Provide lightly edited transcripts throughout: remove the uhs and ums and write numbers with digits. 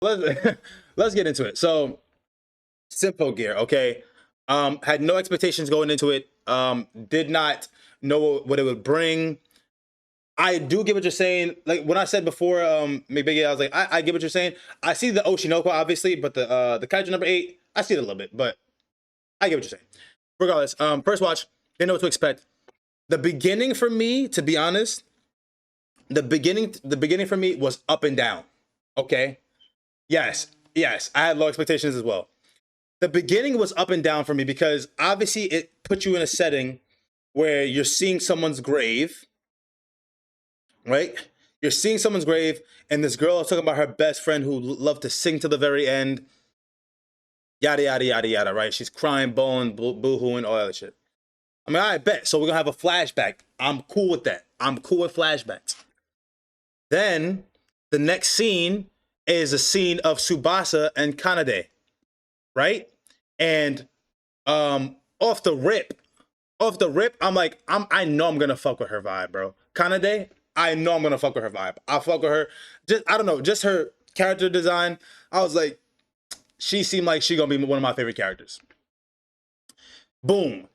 let's let's get into it. So, Symphogear, okay. Had no expectations going into it. Did not know what it would bring. I do get what you're saying. Like when I said before, maybe I was like, I get what you're saying. I see the Oshinoko obviously, but the Kaiju number 8, I see it a little bit, but I get what you're saying. Regardless, first watch, didn't know what to expect. The beginning for me, to be honest, the beginning for me was up and down. Okay. Yes, I had low expectations as well. The beginning was up and down for me because obviously it put you in a setting where you're seeing someone's grave, right? You're seeing someone's grave, and this girl is talking about her best friend who loved to sing to the very end. Yada yada yada yada, right? She's crying, bawling, boo-hooing, all that other shit. I mean, I bet. So we're gonna have a flashback. I'm cool with that. I'm cool with flashbacks. Then the next scene is a scene of Tsubasa and Kanade, right? And off the rip, I'm like, I know I'm gonna fuck with her vibe, bro. Kanade, I know I'm gonna fuck with her vibe. I fuck with her. Just I don't know, just her character design. I was like, she seemed like she gonna be one of my favorite characters. Boom.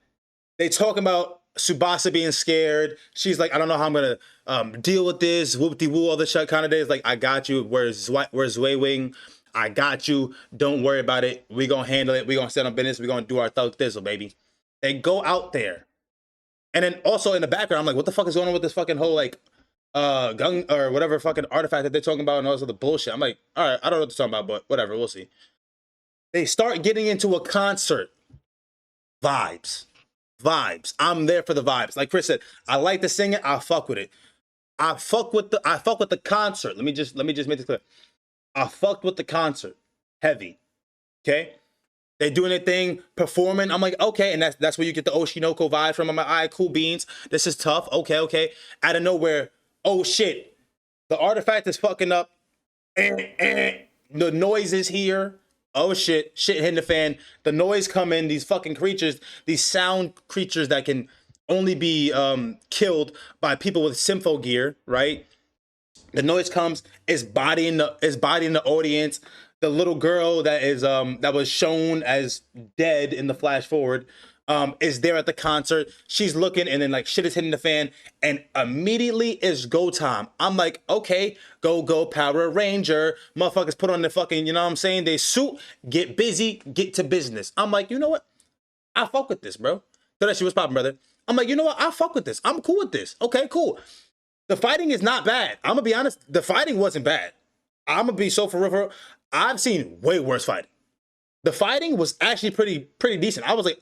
They talk about Tsubasa being scared. She's like, I don't know how I'm gonna deal with this. Whoop-de-woo, all the shit kind of days. Like, I got you. Where's Zway Wing? I got you. Don't worry about it. We gonna handle it. We gonna stand on business. We gonna do our thug thistle, baby. They go out there. And then also in the background, I'm like, what the fuck is going on with this fucking whole like gun or whatever fucking artifact that they're talking about and all this other bullshit. I'm like, all right, I don't know what they're talking about, but whatever, we'll see. They start getting into a concert. Vibes. I'm there for the vibes. Like Chris said, I like to sing it. I fuck with it. I fuck with the concert. Let me just make this clear. I fucked with the concert. Heavy. Okay? They doing their thing, performing. I'm like, okay, and that's where you get the Oshinoko vibe from. I'm like, all right, cool beans. This is tough. Okay. Out of nowhere, oh shit. The artifact is fucking up. The noise is here. Oh shit hitting the fan. The noise come in. These fucking creatures, these sound creatures that can only be killed by people with Symphogear, right? The noise comes, is bodying the audience. The little girl that was shown as dead in the flash forward is there at the concert. She's looking, and then like shit is hitting the fan, and immediately is go time. I'm like, okay, go Power Ranger. Motherfuckers put on the fucking, you know what I'm saying? They suit, get busy, get to business. I'm like, you know what? I fuck with this, bro. So that shit was popping, brother. I'm like, you know what? I fuck with this. I'm cool with this. Okay, cool. The fighting is not bad. I'm gonna be honest. The fighting wasn't bad. I'm gonna be so for real. I've seen way worse fighting. The fighting was actually pretty decent. I was like,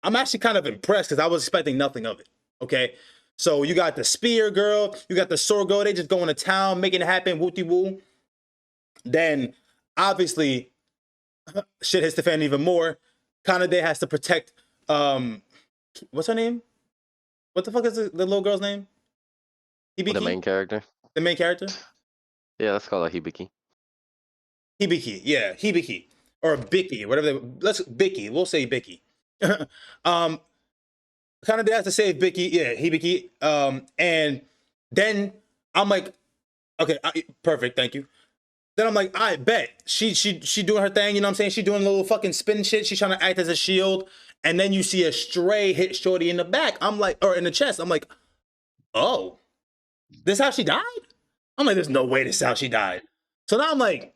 I'm actually kind of impressed because I was expecting nothing of it. Okay, so you got the spear girl, you got the sword girl. They just going to town, making it happen, wooty woo. Then obviously, shit hits the fan even more. Kanade has to protect. What's her name? What the fuck is the little girl's name? Hibiki? The main character? The main character? Yeah, let's call it Hibiki. Hibiki, yeah, Hibiki. Or Biki, whatever let's Biki, we'll say Biki. Kind of they have to say Biki, yeah, Hibiki. And then I'm like, okay, perfect, thank you. Then I'm like, I bet she doing her thing, you know what I'm saying? She doing a little fucking spin shit. She's trying to act as a shield. And then you see a stray hit Shorty in the back. I'm like, or in the chest. I'm like, oh, this is how she died? I'm like, there's no way this is how she died. So now I'm like,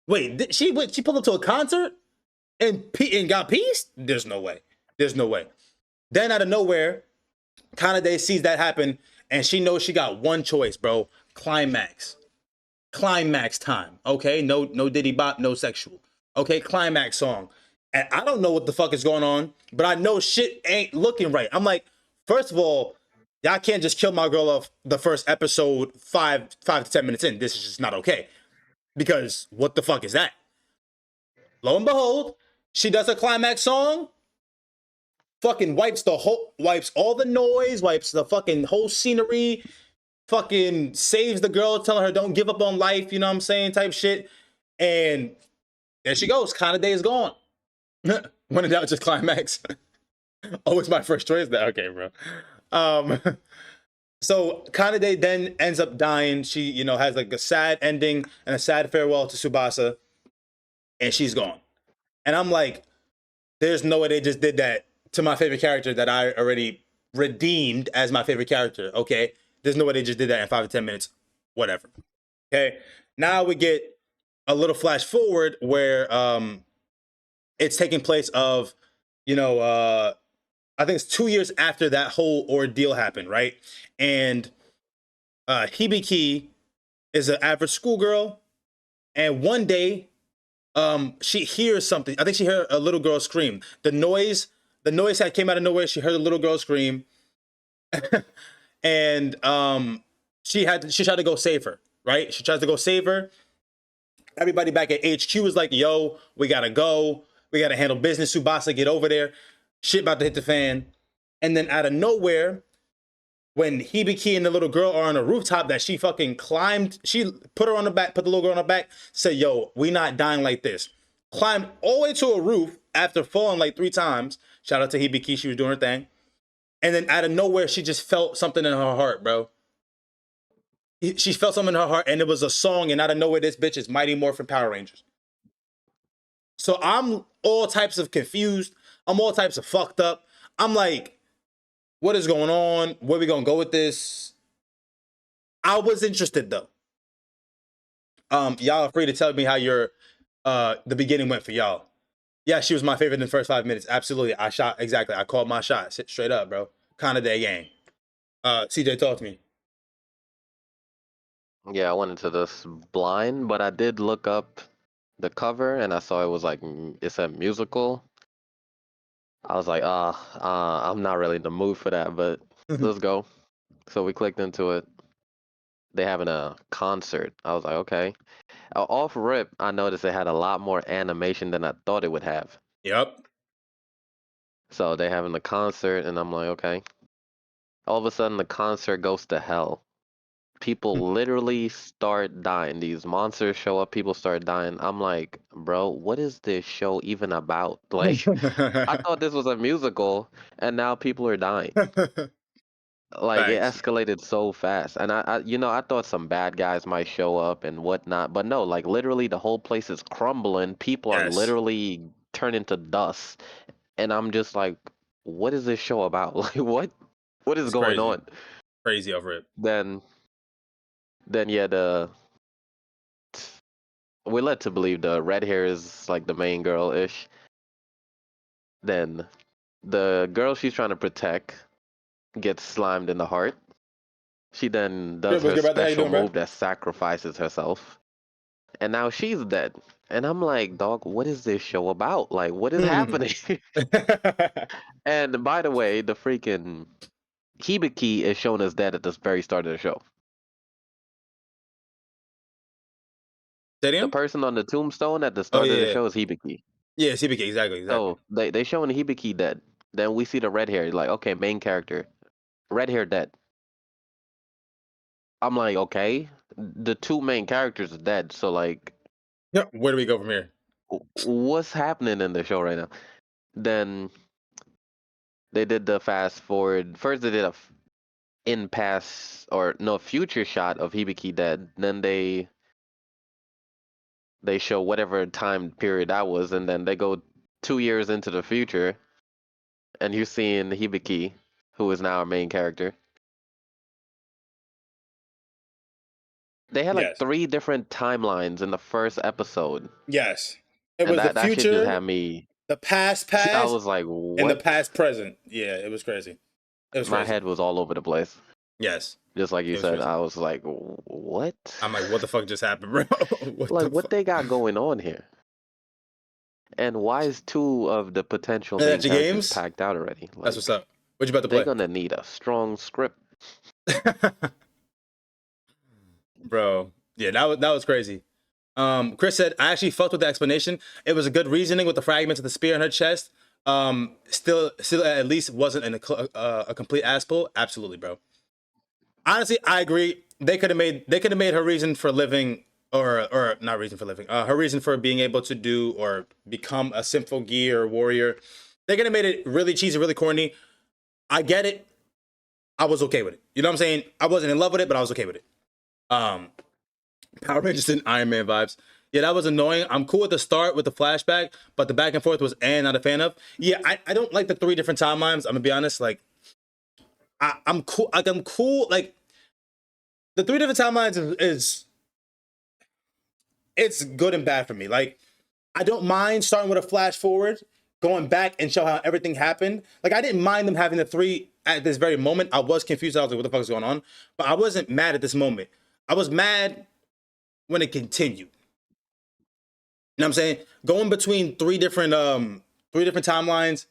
wait, she pulled up to a concert and got pieced? There's no way. Then out of nowhere, Kanade sees that happen, and she knows she got one choice, bro. Climax time. Okay, no diddy bop, no sexual. Okay, climax song. And I don't know what the fuck is going on, but I know shit ain't looking right. I'm like, first of all, y'all can't just kill my girl off the first episode 5 to 10 minutes in. This is just not okay. Because what the fuck is that? Lo and behold, she does a climax song, fucking wipes all the noise, wipes the fucking whole scenery, fucking saves the girl, telling her don't give up on life, you know what I'm saying, type shit. And there she goes. Kanade is gone. When in doubt, just climax. Always my first choice. That okay, bro. So Kanade then ends up dying. She, has like a sad ending and a sad farewell to Tsubasa, and she's gone. And I'm like, there's no way they just did that to my favorite character that I already redeemed as my favorite character. Okay, there's no way they just did that in 5 to 10 minutes. Whatever. Okay, now we get a little flash forward where it's taking place of, I think it's 2 years after that whole ordeal happened, right? And Hibiki is an average schoolgirl, and one day, she hears something. I think she heard a little girl scream. The noise had came out of nowhere. She heard a little girl scream, and she tried to go save her. Right? She tries to go save her. Everybody back at HQ was like, "Yo, we gotta go. We gotta handle business. Subasa, get over there. Shit about to hit the fan." And then out of nowhere, when Hibiki and the little girl are on a rooftop that she fucking climbed, she put her on the back, put the little girl on the back, said, "Yo, we not dying like this." Climbed all the way to a roof after falling like 3 times. Shout out to Hibiki, she was doing her thing. And then out of nowhere, she just felt something in her heart, bro. She felt something in her heart, and it was a song, and out of nowhere, this bitch is Mighty Morphin Power Rangers. So I'm all types of confused. I'm all types of fucked up. I'm like, what is going on? Where we gonna go with this? I was interested though. Y'all are free to tell me how the beginning went for y'all. Yeah, she was my favorite in the first 5 minutes. Absolutely. I called my shot. Straight up, bro. Kind of day gang. CJ, talk to me. Yeah, I went into this blind, but I did look up the cover and I saw it was like it said musical. I was like, I'm not really in the mood for that, but let's go. So we clicked into it. They having a concert. I was like, okay. Off rip, I noticed it had a lot more animation than I thought it would have. Yep. So they having the concert, and I'm like, okay. All of a sudden, the concert goes to hell. People literally start dying. These monsters show up, people start dying. I'm like, bro, what is this show even about? Like, I thought this was a musical, and now people are dying. Like, it Thanks. escalated so fast. And I thought some bad guys might show up and whatnot, but no, like, literally, the whole place is crumbling. People are Yes. literally turning to dust. And I'm just like, what is this show about? Like, what is It's going crazy. on? Crazy over it. Then, then yeah, we're led to believe the red hair is like the main girl ish. Then the girl she's trying to protect gets slimed in the heart. She then does Good, what's her good, brother? How you special doing, bro? move that sacrifices herself. And now she's dead. And I'm like, dog, what is this show about? Like, what is happening? And by the way, the freaking Hibiki is shown as dead at the very start of the show. The Stadium? person on the tombstone at the Oh start of the yeah, show is Hibiki. yeah. CBK, exactly, exactly. So they showing Hibiki dead. Then we see the red hair. Like, okay, main character, red hair dead. I'm like, okay, the two main characters are dead. So like, Yeah. Where do we go from here? what's happening in the show right now? Then they did the fast forward. First, they did a in past or no future shot of Hibiki dead. Then they show whatever time period that was, and then they go 2 years into the future, and you're seeing Hibiki, who is now our main character. They had like Yes. three different timelines in the first episode, Yes. It and was the that shit just future, had me. the past, I past, was like, and the what? past, present. Yeah, it was crazy. It was My crazy. head was all over the place. Yes, Just like you it was said, crazy. I was like, what? I'm like, what the fuck just happened, bro? What Like, the what fuck? they got going on here? And why is two of the potential And main that's your characters games? packed out already? That's what's Like, up. What you about to they're play? gonna need a strong script. Bro. Yeah, that was crazy. Chris said, I actually fucked with the explanation. It was a good reasoning with the fragments of the spear in her chest. Still at least wasn't a complete asshole. Absolutely, bro. Honestly, I agree. They could have made her reason for living, or not reason for living. Her reason for being able to do or become a Symphogear warrior. They could have made it really cheesy, really corny. I get it. I was okay with it. You know what I'm saying? I wasn't in love with it, but I was okay with it. Um, Power Rangers and Iron Man vibes. Yeah, that was annoying. I'm cool with the start with the flashback, but the back and forth was not a fan of. Yeah, I don't like the 3 different timelines. I'm gonna be honest. Like, I'm cool. Like, I'm cool. Like, the 3 different timelines is it's good and bad for me. Like, I don't mind starting with a flash forward, going back and show how everything happened. Like, I didn't mind them having the 3 at this very moment. I was confused. I was like, what the fuck is going on? But I wasn't mad at this moment. I was mad when it continued. You know what I'm saying? Going between 3 different timelines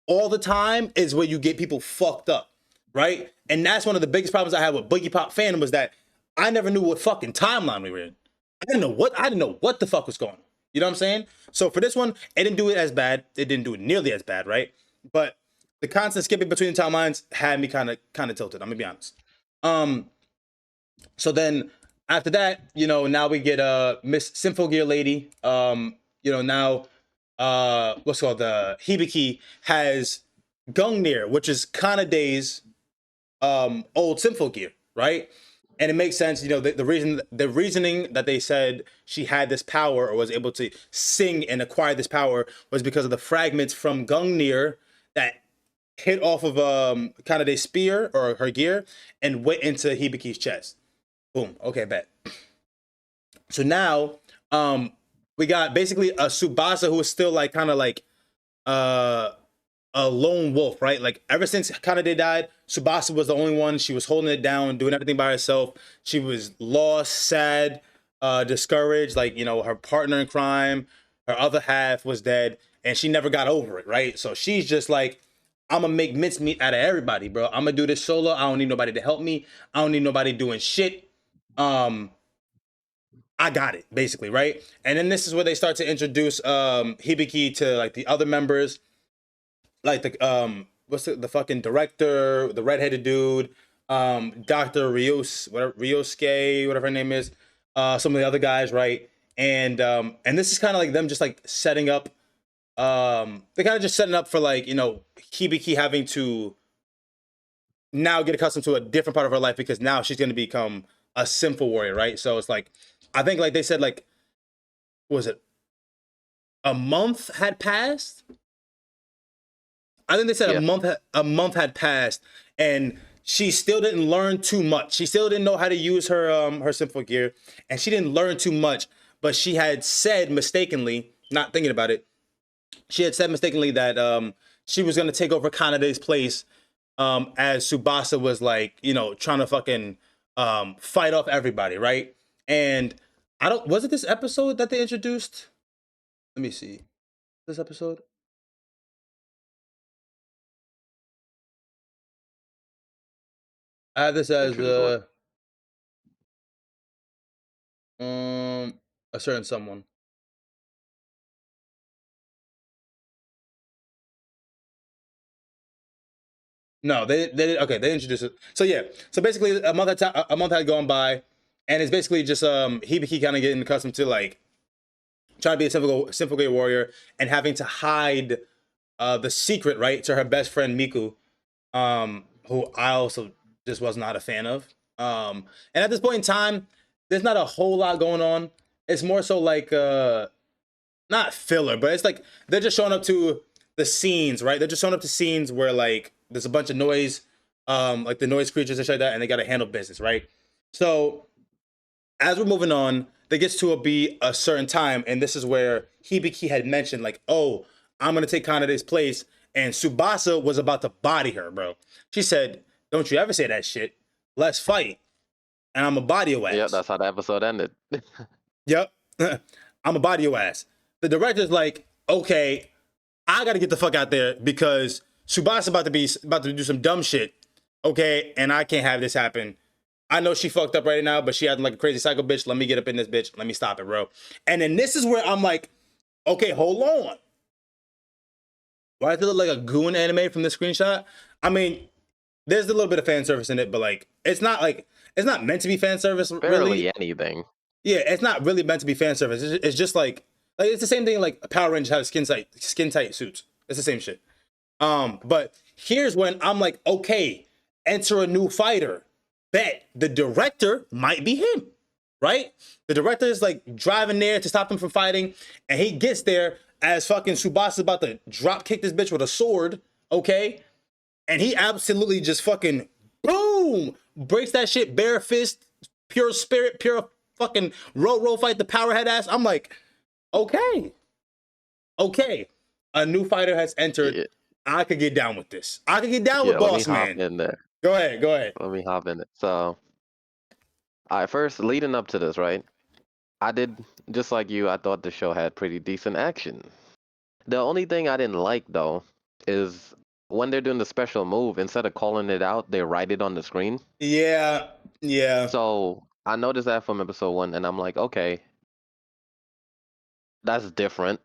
all the time is where you get people fucked up, right? And that's one of the biggest problems I had with Boogie Pop fandom was that I never knew what fucking timeline we were in. I didn't know what the fuck was going on. You know what I'm saying? So for this one, it didn't do it as bad. It didn't do it nearly as bad, right? But the constant skipping between the timelines had me kind of tilted. I'm gonna be honest. So then after that, now we get Miss Symphogear lady. Now what's called the Hibiki has Gungnir, which is Kanade's old Symphogear, right? And it makes sense, the reasoning that they said she had this power or was able to sing and acquire this power was because of the fragments from Gungnir that hit off of Kanade's spear or her gear and went into Hibiki's chest. Boom. Okay, bet. So now, we got basically a Tsubasa who is still like kind of like a lone wolf, right? Like ever since Kanade died, Tsubasa was the only one. She was holding it down, doing everything by herself. She was lost, sad, discouraged. Like, her partner in crime, her other half was dead, and she never got over it, right? So she's just like, I'm gonna make mincemeat out of everybody, bro. I'm gonna do this solo. I don't need nobody to help me. I don't need nobody doing shit. I got it, basically, right? And then this is where they start to introduce Hibiki to like the other members, like what's the fucking director, the redheaded dude, Dr. Ryosuke, whatever her name is, some of the other guys, right? And this is kind of like them just like setting up, they're kind of just setting up for like, Hibiki having to now get accustomed to a different part of her life because now she's going to become a sinful warrior, right? So it's like, I think like they said, like, what was it, a month had passed? I think they said Yeah. a month had passed, and she still didn't learn too much. She still didn't know how to use her simple gear, and she didn't learn too much. But she had said mistakenly, not thinking about it, she had said mistakenly that she was gonna take over Kanade's place, as Tsubasa was like, trying to fucking fight off everybody, right? And was it this episode that they introduced? Let me see. This episode? I have this as Introduce what? a certain someone. No, they okay. They introduced it. So yeah. So basically, a month had gone by, and it's basically just Hibiki kind of getting accustomed to like trying to be a simple gay warrior and having to hide the secret, right, to her best friend Miku, who I also just was not a fan of. And at this point in time, there's not a whole lot going on. It's more so like not filler, but it's like they're just showing up to the scenes, right? They're just showing up to scenes where like there's a bunch of noise, like the noise creatures and shit like that, and they got to handle business, right? So as we're moving on, there gets to be a certain time, and this is where Hibiki had mentioned, like, oh, I'm gonna take Kanade's place, and Tsubasa was about to body her, bro. She said, "Don't you ever say that shit. Let's fight, and I'm a body your Yeah, ass." that's how the episode ended. Yep, I'm a body your ass. The director's like, okay, I gotta get the fuck out there because Tsubasa about to do some dumb shit. Okay, and I can't have this happen. I know she fucked up right now, but she acting like a crazy psycho bitch. Let me get up in this bitch. Let me stop it, bro. And then this is where I'm like, okay, hold on. Why does it look like a goon anime from the screenshot? I mean, there's a little bit of fan service in it, but like, it's not meant to be fan service, really. Barely anything. Yeah, it's not really meant to be fan service. It's just like it's the same thing. Like Power Rangers have skin tight suits. It's the same shit. But here's when I'm like, okay, enter a new fighter. Bet the director might be him, right? The director is like driving there to stop him from fighting, and he gets there as fucking Tsubasa is about to drop kick this bitch with a sword, okay? And he absolutely just fucking boom breaks that shit bare fist, pure spirit, pure fucking roll fight the powerhead ass. I'm like, okay, a new fighter has entered. Yeah, I could get down with this. I could get down with let me Boss hop Man. in there. Go ahead. Let me hop in it. So, I first leading up to this, right? I did just like you. I thought the show had pretty decent action. The only thing I didn't like though is when they're doing the special move, instead of calling it out, they write it on the screen. Yeah. So I noticed that from episode 1, and I'm like, okay, that's different.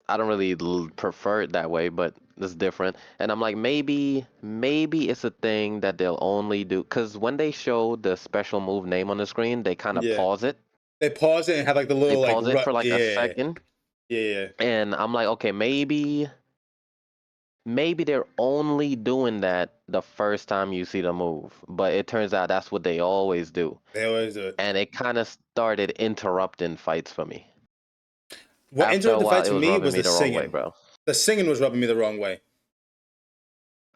I don't really prefer it that way, but it's different. And I'm like, maybe it's a thing that they'll only do because when they show the special move name on the screen, they kind of Yeah. pause it. They pause it and have like the They little like pause it for like a yeah. second, Yeah. and I'm like, okay, maybe they're only doing that the first time you see the move, but it turns out that's what they always do, They always do it. and it kind of started interrupting fights for me. What After a interrupted the while, fight it to was me rubbing was me the the wrong way, singing. bro. The singing was rubbing me the wrong way.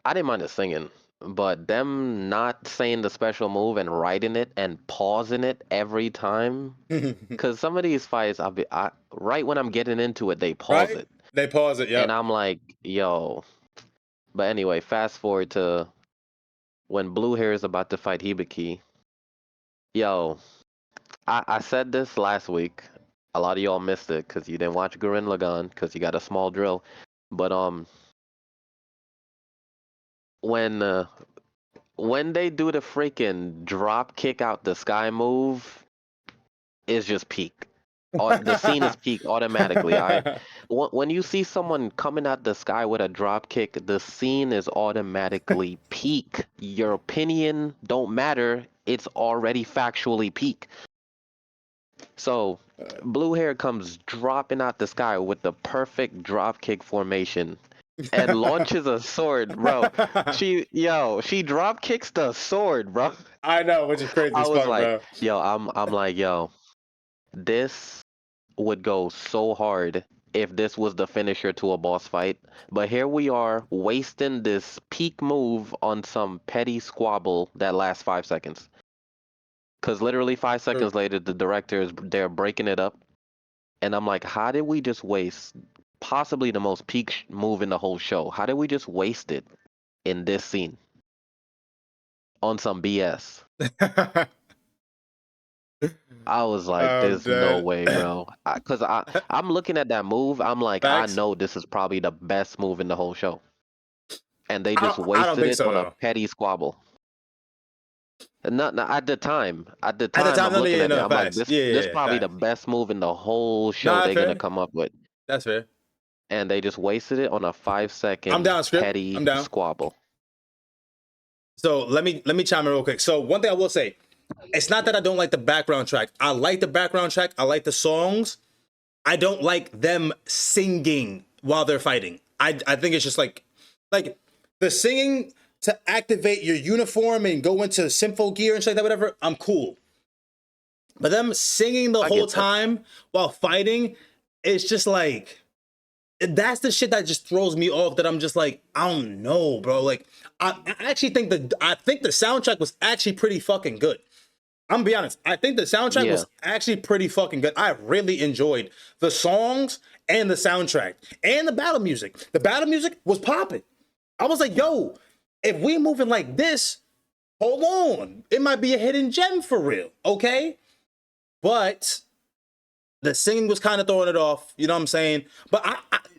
I didn't mind the singing, but them not saying the special move and writing it and pausing it every time, because some of these fights, right when I'm getting into it, they pause Right? it, They pause it. and Yep. I'm like, yo. But anyway, fast forward to when Blue Hair is about to fight Hibiki. Yo, I said this last week. A lot of y'all missed it because you didn't watch Gurren Lagann because you got a small drill. But when uh, when they do the freaking drop kick out the sky move, it's just peak. The scene is peak automatically. When you see someone coming out the sky with a drop kick, the scene is automatically peak. Your opinion don't matter. It's already factually peak. So, Blue Hair comes dropping out the sky with the perfect drop kick formation and launches a sword, bro. She drop kicks the sword, bro. I know, which is crazy I as was fuck, like, bro. I'm like, yo, this would go so hard if this was the finisher to a boss fight. But here we are wasting this peak move on some petty squabble that lasts 5 seconds. Because literally 5 seconds True. later, the director is they're breaking it up. And I'm like, how did we just waste possibly the most peak move in the whole show? How did we just waste it in this scene on some BS? I was like, I'm there's no dead. way, bro. Because I'm looking at that move. I'm like, I Facts. know this is probably the best move in the whole show. And they just I don't wasted think it so on a though. petty squabble. And not at the time. At the At the time, time, I'm no, looking yeah, at it. no, I'm like, facts. this Yeah, probably the facts. best move in the whole Nah, show that's they're gonna fair. come up with. That's fair. And they just wasted it on a five I'm second down, script. I'm petty down. squabble. So let me chime in real quick. So one thing I will say, it's not that I don't like the background track. I like the background track. I like the songs. I don't like them singing while they're fighting. I think it's just like the singing to activate your uniform and go into Symphogear and shit like that, whatever. I'm cool. But them singing the I whole get that. time while fighting, it's just like that's the shit that just throws me off. That I'm just like, I don't know, bro. Like, I actually think the soundtrack was actually pretty fucking good. I'm gonna be honest. I think the soundtrack Yeah. was actually pretty fucking good. I really enjoyed the songs and the soundtrack and the battle music. The battle music was popping. I was like, yo, if we moving like this, hold on. It might be a hidden gem for real. Okay. But the singing was kind of throwing it off. You know what I'm saying? But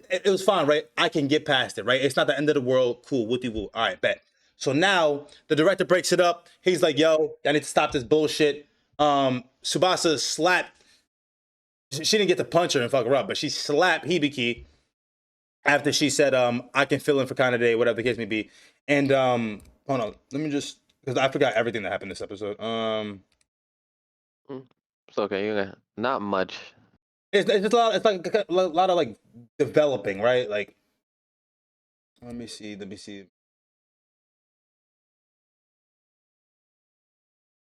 it was fine, right? I can get past it, right? It's not the end of the world. Cool, wooty woo. All right, bet. So now the director breaks it up. He's like, "Yo, I need to stop this bullshit." Subasa slapped. She didn't get to punch her and fuck her up, but she slapped Hibiki after she said, "I can fill in for kind of day, whatever the case may be." And hold on, let me just because I forgot everything that happened this episode. Mm, It's okay. Not much. It's just a lot. It's like a lot of like developing, right? Like, let me see.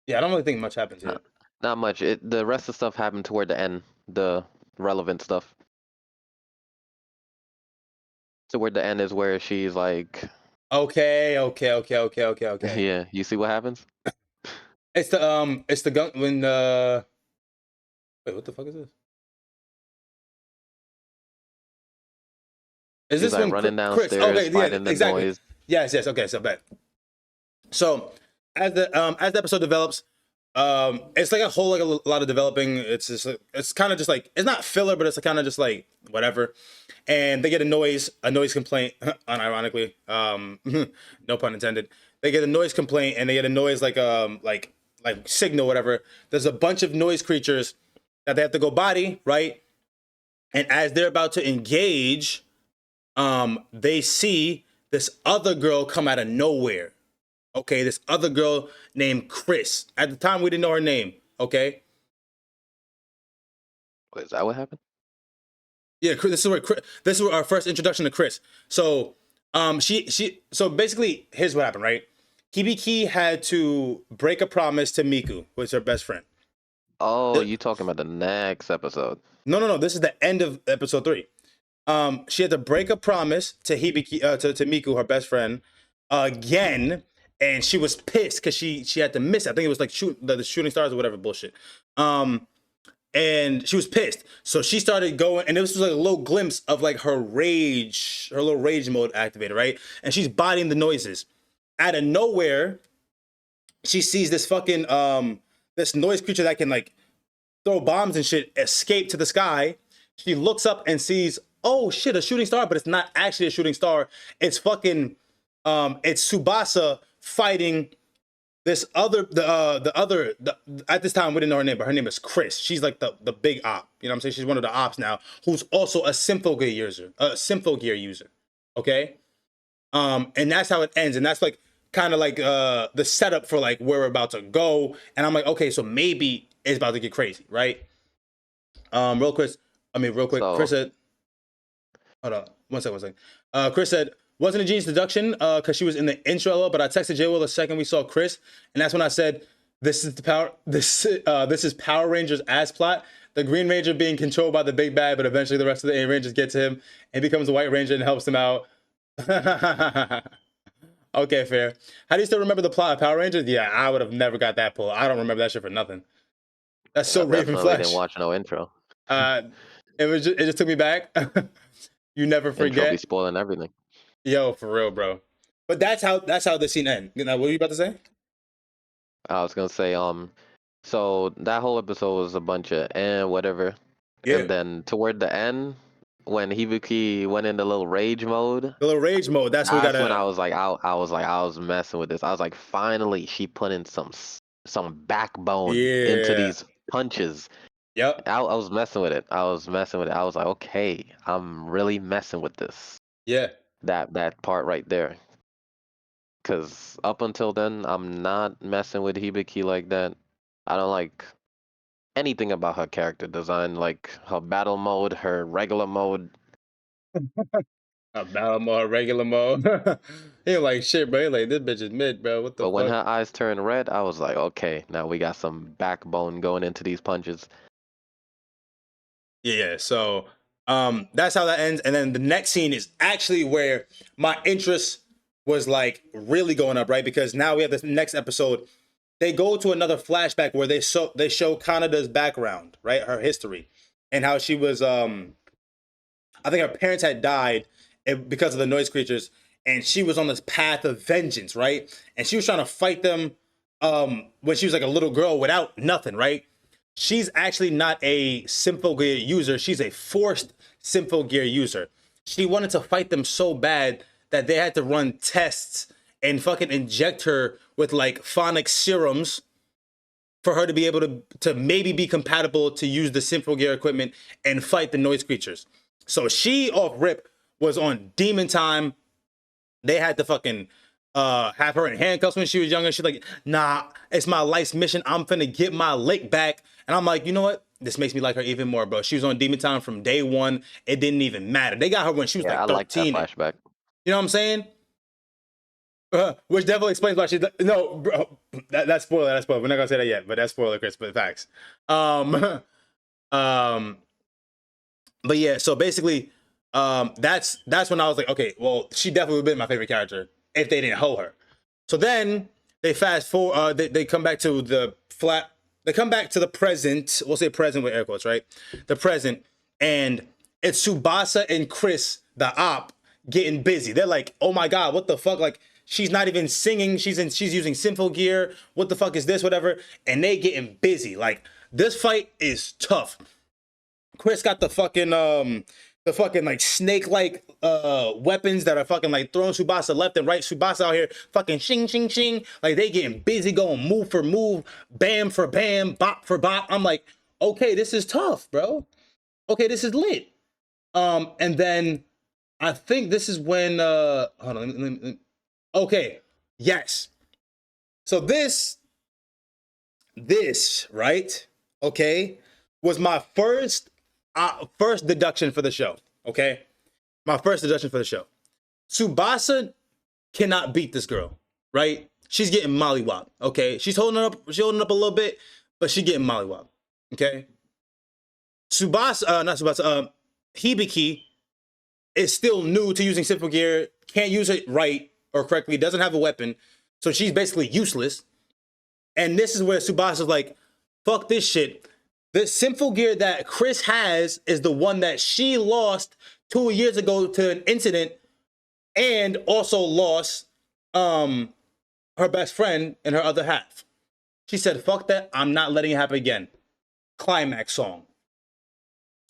Yeah, I don't really think much happens here. Not much. The rest of the stuff happened toward the end. The relevant stuff. Toward the end is where she's like, Okay. yeah. You see what happens? It's the gun when wait, what the fuck is this? Is She's this like when running Chris? downstairs, Okay, yeah, fighting the exactly. noise. Yes. Okay, so bad. So as the episode develops, it's like a whole like a lot of developing. It's just it's kind of just like it's not filler, but it's kind of just like whatever. And they get a noise complaint, unironically, no pun intended. They get a noise complaint, and they get a noise like signal, whatever. There's a bunch of noise creatures that they have to go body, right? And as they're about to engage, they see this other girl come out of nowhere. Okay, this other girl named Chris. At the time, we didn't know her name. Okay. Wait, is that what happened? Yeah, this is where our first introduction to Chris. So, so basically, here's what happened, right? Hibiki had to break a promise to Miku, who is her best friend. Oh, you talking about the next episode? No. This is the end of episode 3. She had to break a promise to Hibiki, to Miku, her best friend, again, and she was pissed because she had to miss it. I think it was like the shooting stars or whatever bullshit. And she was pissed, so she started going, and this was like a little glimpse of like her little rage mode activated, right? And she's bodying the noises. Out of nowhere, she sees this fucking this noise creature that can like throw bombs and shit escape to the sky. She looks up and sees, oh shit, a shooting star, but it's not actually a shooting star. It's fucking it's Tsubasa fighting this at this time we didn't know her name, but her name is Chris. She's like the big op. You know what I'm saying? She's one of the ops now, who's also a Symphogear user. Okay? And that's how it ends. And that's like kind of like the setup for like where we're about to go. And I'm like, okay, so maybe it's about to get crazy, right? Real quick. So, Chris said, hold on, one second. Chris said, wasn't a genius deduction because she was in the intro, but I texted J Will the second we saw Chris, and that's when I said, this is Power Rangers ass plot. The Green Ranger being controlled by the big bad, but eventually the rest of the A Rangers get to him and becomes a White Ranger and helps him out. Okay, fair. How do you still remember the plot of Power Rangers? Yeah, I would have never got that pull. I don't remember that shit for nothing. That's so I Raven definitely Flesh. didn't watch no intro. It just took me back. You never Intro be forget. spoiling everything. Yo, for real, bro. But that's how the scene ends. You know, what were you about to say? I was gonna say, so that whole episode was a bunch of whatever. Yeah. And then toward the end, when Hibuki went into little rage mode, The little rage mode. That's what we that's gotta. when I was messing with this. I was like, finally, she put in some backbone into Yeah. these punches. Yep. I was messing with it. I was like, okay, I'm really messing with this. Yeah. That part right there. Cause up until then, I'm not messing with Hibiki like that. I don't like anything about her character design, like her battle mode, her regular mode. A battle mode, regular mode. He ain't like shit, bro. He like, this bitch is mid, bro. What the But when fuck? her eyes turned red, I was like, okay, now we got some backbone going into these punches. Yeah. So, that's how that ends. And then the next scene is actually where my interest was like really going up, right? Because now we have this next episode. They go to another flashback where they show Kanada's background, right? Her history, and how she was I think her parents had died because of the noise creatures, and she was on this path of vengeance, right? And she was trying to fight them when she was like a little girl without nothing, right? She's actually not a Symphogear user. She's a forced Symphogear user. She wanted to fight them so bad that they had to run tests and fucking inject her with like phonic serums for her to be able to maybe be compatible to use the Symphogear equipment and fight the noise creatures. So she off rip was on demon time. They had to fucking have her in handcuffs when she was younger. She's like, nah, it's my life's mission. I'm finna get my lick back. And I'm like, you know what? This makes me like her even more, bro. She was on demon time from day one. It didn't even matter. They got her when she was Yeah, I like like that 13. flashback. You know what I'm saying? Which definitely explains why she's no, bro. That's spoiler. That's spoiler. We're not gonna say that yet, but that's spoiler, Chris. But facts. Um, um, but yeah. So basically, that's when I was like, okay, well, she definitely would have been my favorite character if they didn't hoe her. So then they fast forward. They come back to the flat. They come back to the present. We'll say present with air quotes, right? The present, and it's Tsubasa and Chris, the op, getting busy. They're like, oh my god, what the fuck? Like, she's not even singing. She's using Symphogear. What the fuck is this? Whatever. And they getting busy. Like, this fight is tough. Chris got the fucking like snake-like weapons that are fucking like throwing Tsubasa left and right. Tsubasa out here fucking shing shing shing. Like, they getting busy, going move for move, bam for bam, bop for bop. I'm like, okay, this is tough, bro. Okay, this is lit. And then I think this is when hold on, let me, okay, yes. So this right, okay, was my first deduction for the show. Okay, my first deduction for the show. Tsubasa cannot beat this girl, right? She's getting mollywopped. Okay, she's holding up a little bit, but she's getting mollywopped. Okay, Hibiki is still new to using Symphogear, can't use it right or correctly, doesn't have a weapon, so she's basically useless. And this is where Tsubasa's like, fuck this shit. The Symphogear that Chris has is the one that she lost 2 years ago to an incident, and also lost her best friend in her other half. She said, fuck that, I'm not letting it happen again. Climax song.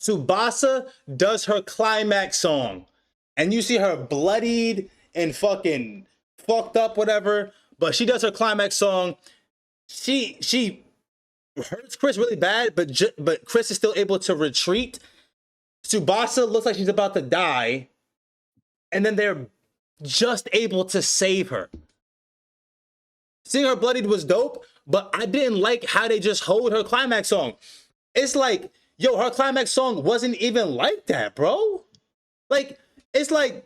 Tsubasa does her climax song, and you see her bloodied and fucking fucked up, whatever. But she does her climax song. She hurts Chris really bad, but Chris is still able to retreat. Tsubasa looks like she's about to die, and then they're just able to save her. Seeing her bloodied was dope, but I didn't like how they just hold her climax song. It's like, yo, her climax song wasn't even like that, bro. Like, it's like,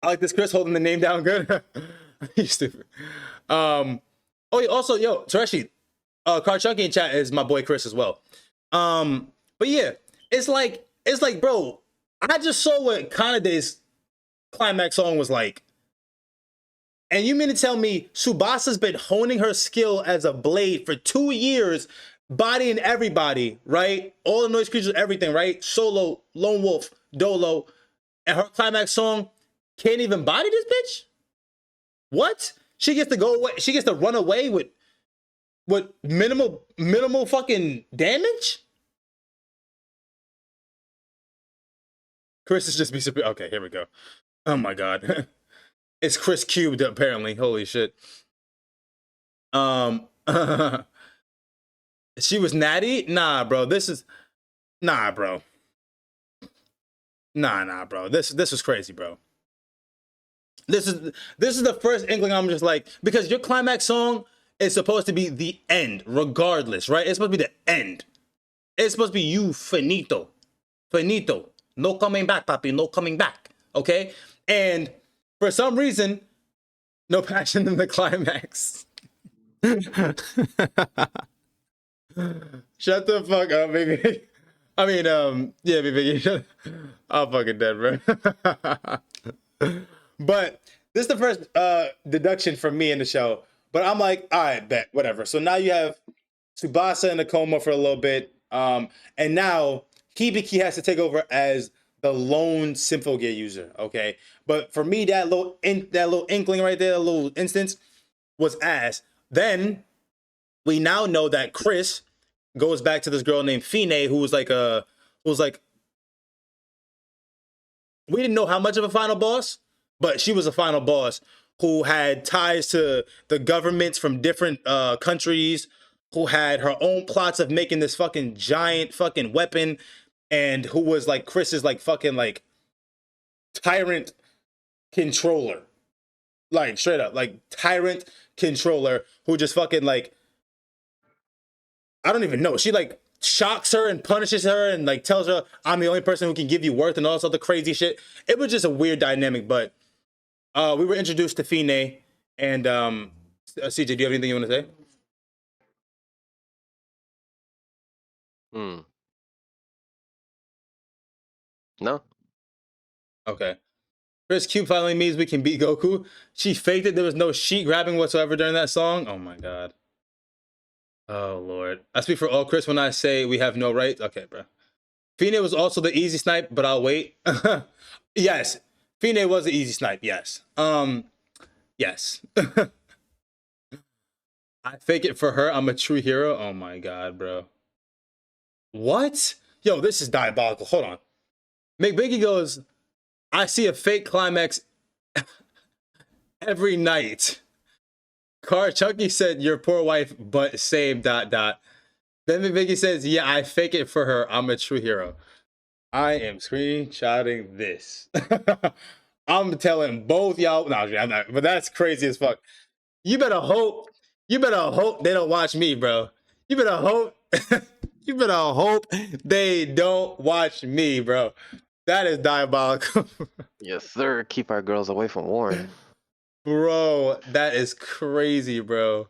I like this Chris holding the name down good. You stupid. Oh, yeah, also, yo, Tereshi, Karchunky in chat is my boy Chris as well. But yeah, it's like, bro, I just saw what Kanade's climax song was like. And you mean to tell me Tsubasa's been honing her skill as a blade for 2 years, bodying everybody, right? All the noise creatures, everything, right? Solo, Lone Wolf, Dolo, and her climax song can't even body this bitch? What? She gets to go away. She gets to run away with minimal fucking damage? Chris is just be super. Okay, here we go. Oh my god. It's Chris cubed apparently. Holy shit. She was natty? Nah, bro. Nah, bro. Nah, bro. This was crazy, bro. This is the first inkling. I'm just like, because your climax song is supposed to be the end, regardless, right? It's supposed to be the end. It's supposed to be you finito. No coming back, papi. No coming back. Okay? And for some reason, no passion in the climax. Shut the fuck up, baby. I mean, yeah, baby. I'm fucking dead, bro. But this is the first deduction from me in the show. But I'm like, all right, bet, whatever. So now you have Tsubasa in a coma for a little bit. And now Hibiki has to take over as the lone Symphogear user, okay? But for me, that little inkling right there, a little instance, was ass. Then we now know that Chris goes back to this girl named Fine, who was like we didn't know how much of a final boss, but she was a final boss who had ties to the governments from different countries, who had her own plots of making this fucking giant fucking weapon, and who was like Chris's like fucking like tyrant controller. Like straight up, like tyrant controller who just fucking like, I don't even know. She like shocks her and punishes her and like tells her, I'm the only person who can give you worth and all this other crazy shit. It was just a weird dynamic, but we were introduced to Fine, and CJ, do you have anything you want to say? Hmm. No. Okay. Chris Cube finally means we can beat Goku. She faked it. There was no sheet grabbing whatsoever during that song. Oh my god. Oh lord. I speak for all Chris when I say we have no rights. Okay, bro. Fine was also the easy snipe, but I'll wait. Yes. Fine was the easy snipe, yes. Yes. I fake it for her. I'm a true hero. Oh my god, bro. What? Yo, this is diabolical. Hold on. McBiggie goes, I see a fake climax every night. Car Chucky said, your poor wife, but same ... Then McBiggie says, yeah, I fake it for her. I'm a true hero. I am screenshotting this. I'm telling both y'all. No, I'm not, but that's crazy as fuck. You better hope. You better hope they don't watch me, bro. You better hope. You better hope they don't watch me, bro. That is diabolical. Yes, sir. Keep our girls away from Warren. Bro, that is crazy, bro.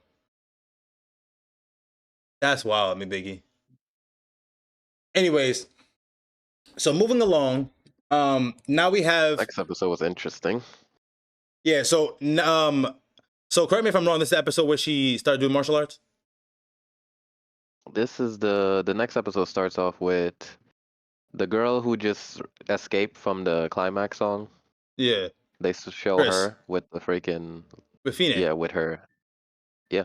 That's wild, me Biggie. Anyways, so moving along, now we have Next episode was interesting. yeah. So correct me if I'm wrong. This is the episode where she started doing martial arts. This is the next episode starts off with the girl who just escaped from the climax song. Yeah, They show Chris her with the freaking with Fine. yeah, with her. Yeah.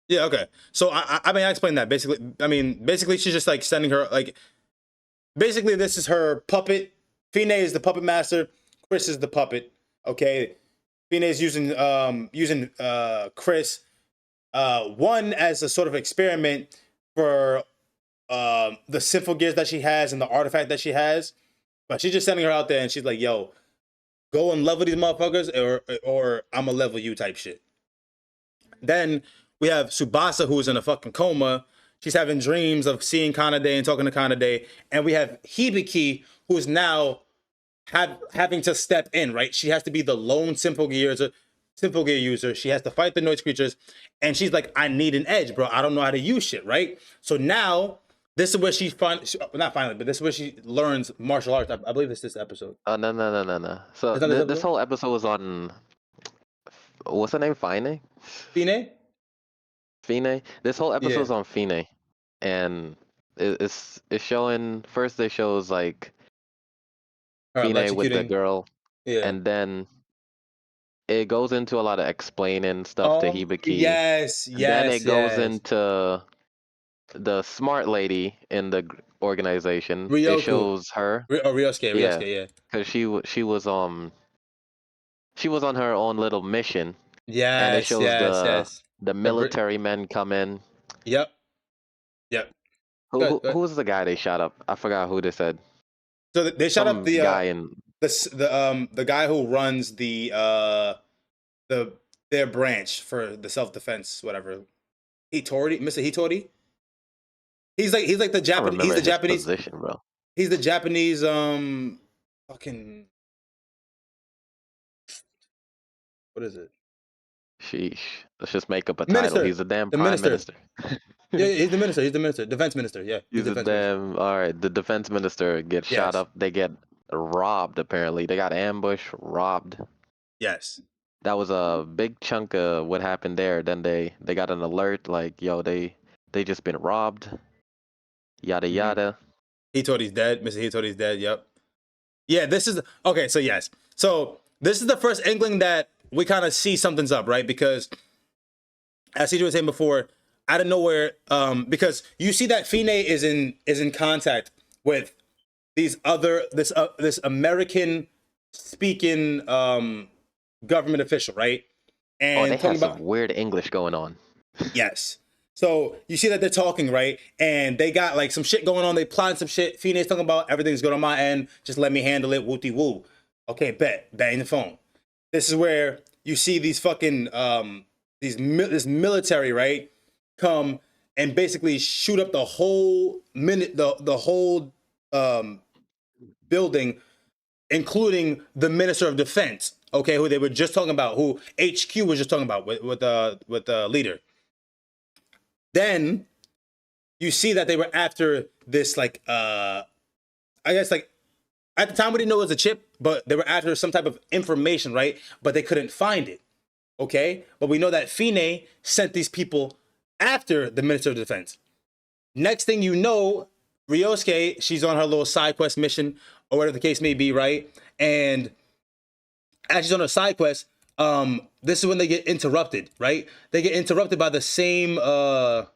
Yeah, okay. So I mean, I explained that basically. I mean, basically, she's just like sending her like. Basically, this is her puppet. Fine is the puppet master. Chris is the puppet. Okay, Fine is using Chris one as a sort of experiment for the Symphogears that she has and the artifact that she has. But she's just sending her out there, and she's like, "Yo, go and level these motherfuckers, or I'm going to level you," type shit. Then we have Tsubasa, who's in a fucking coma. She's having dreams of seeing Kanade and talking to Kanade. And we have Hibiki, who's now having to step in, right? She has to be the lone Symphogear user. She has to fight the noise creatures. And she's like, I need an edge, bro. I don't know how to use shit, right? So now, this is where not finally, but this is where she learns martial arts. I believe it's this episode. No. So Is that this this episode? whole episode was on what's her name? Fine? Fine? Fine? This whole Yeah. episode's on Fine. And it's showing first they shows like Her Fine with the electrocuting. girl, Yeah. and then it goes into a lot of explaining stuff to Oh, Hibiki. yes, And then yes, it goes yes. into the smart lady in the organization. It Ryoku. shows her, Ryosuke, yeah, yeah. because she was on her own little mission, and it Yes, shows yes, yes. the The Brit. military men come in. Yep, yep. Who Good, who good. who was the guy they shot up? I forgot who they said. So they shot up Some guy in the guy who runs the their branch for the self defense, whatever. Hitori, Mr. Hitori. He's like the I don't Japanese. remember his position, bro. He's the Japanese fucking what is it? Sheesh. Let's just make up a title. Minister. He's a damn The prime minister. minister. Yeah, he's the minister. He's the minister. Defense minister. Yeah, he's He's a defense minister. damn. All right, the defense minister gets shot Yes. up. They get robbed. Apparently, they got ambushed, robbed. Yes. That was a big chunk of what happened there. Then they got an alert like, yo, they just been robbed. Yada Mm-hmm. yada. Hitori's dead. Mr. Hitori's dead. Yep. Yeah, this is okay. So yes, so this is the first inkling that we kind of see something's up, right? Because as CJ was saying before, out of nowhere, because you see that Fine is in contact with this American speaking government official, right? Oh, they And have talking some about weird English going on. yes. So you see that they're talking, right? And they got like some shit going on. They plotting some shit. Fine's talking about everything's good on my end. Just let me handle it. Wooty woo. Okay, bet. Bang the phone. This is where you see these fucking this military, right? Come and basically shoot up the whole the whole building including the Minister of Defense, okay, who they were just talking about, who HQ was just talking about with the leader. Then you see that they were after this, like, I guess, like, at the time we didn't know it was a chip, but they were after some type of information, right? But they couldn't find it, okay? But we know that Fine sent these people after the Minister of Defense. Next thing you know, Ryosuke, she's on her little side quest mission, or whatever the case may be, right? And as she's on her side quest, this is when they get interrupted, right? They get interrupted by the same oh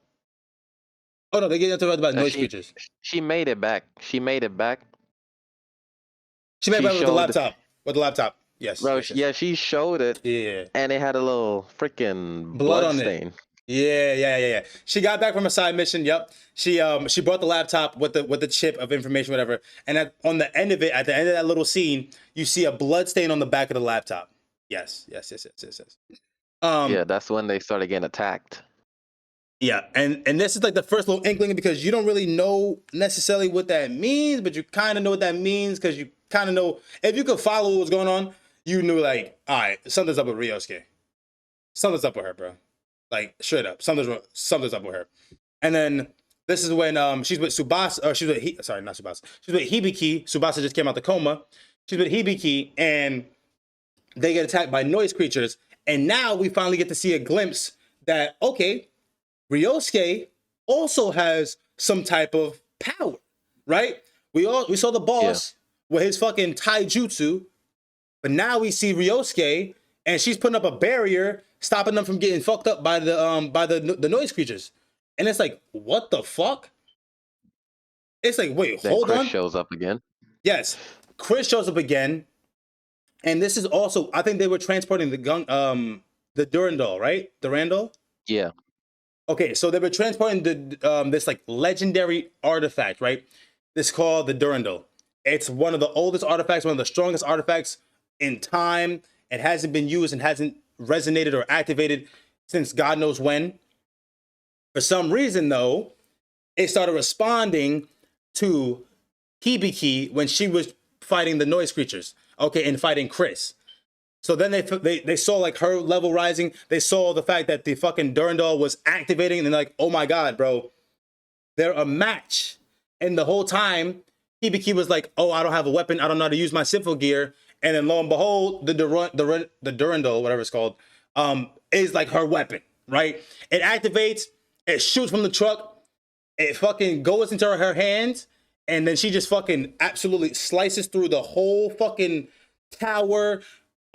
no, they get interrupted by noise She creatures. she made it back. She made it back. She made it She back with the showed, laptop. With the laptop. Yes, bro. yes, yes. Yeah, she showed it, Yeah. and it had a little freaking Blood blood on it. stain. Yeah. She got back from a side mission. Yep. She brought the laptop with the chip of information, whatever. And on the end of it, at the end of that little scene, you see a blood stain on the back of the laptop. Yes. Yeah, that's when they started getting attacked. Yeah, and this is like the first little inkling, because you don't really know necessarily what that means, but you kind of know what that means, because you kind of know, if you could follow what was going on, you knew, like, all right, something's up with Ryosuke. Something's up with her, bro. Like, straight up, something's up with her. And then this is when she's with Tsubasa, or she's with sorry, not Tsubasa. She's with Hibiki. Tsubasa just came out the coma. She's with Hibiki, and they get attacked by noise creatures. And now we finally get to see a glimpse that, okay, Ryosuke also has some type of power, right? We saw the boss with his fucking taijutsu, but now we see Ryosuke, and she's putting up a barrier, stopping them from getting fucked up by the noise creatures. And it's like, what the fuck? It's like, wait, Then hold Chris on. shows up again. Yes, Chris shows up again, and this is also, I think they were transporting the Durandal, right? Durandal. Yeah. Okay, so they were transporting this like legendary artifact, right? This called the Durandal. It's one of the oldest artifacts, one of the strongest artifacts in time. It hasn't been used and hasn't resonated or activated since God knows when. For some reason, though, it started responding to Hibiki when she was fighting the noise creatures, okay, and fighting Chris. So then they saw like her level rising. They saw the fact that the fucking Durandal was activating, and they're like, oh my god, bro, they're a match. And the whole time, Hibiki was like, oh, I don't have a weapon. I don't know how to use my Symphogear. And then lo and behold, the Durandal, whatever it's called, is like her weapon, right? It activates, it shoots from the truck, it fucking goes into her hands, and then she just fucking absolutely slices through the whole fucking tower.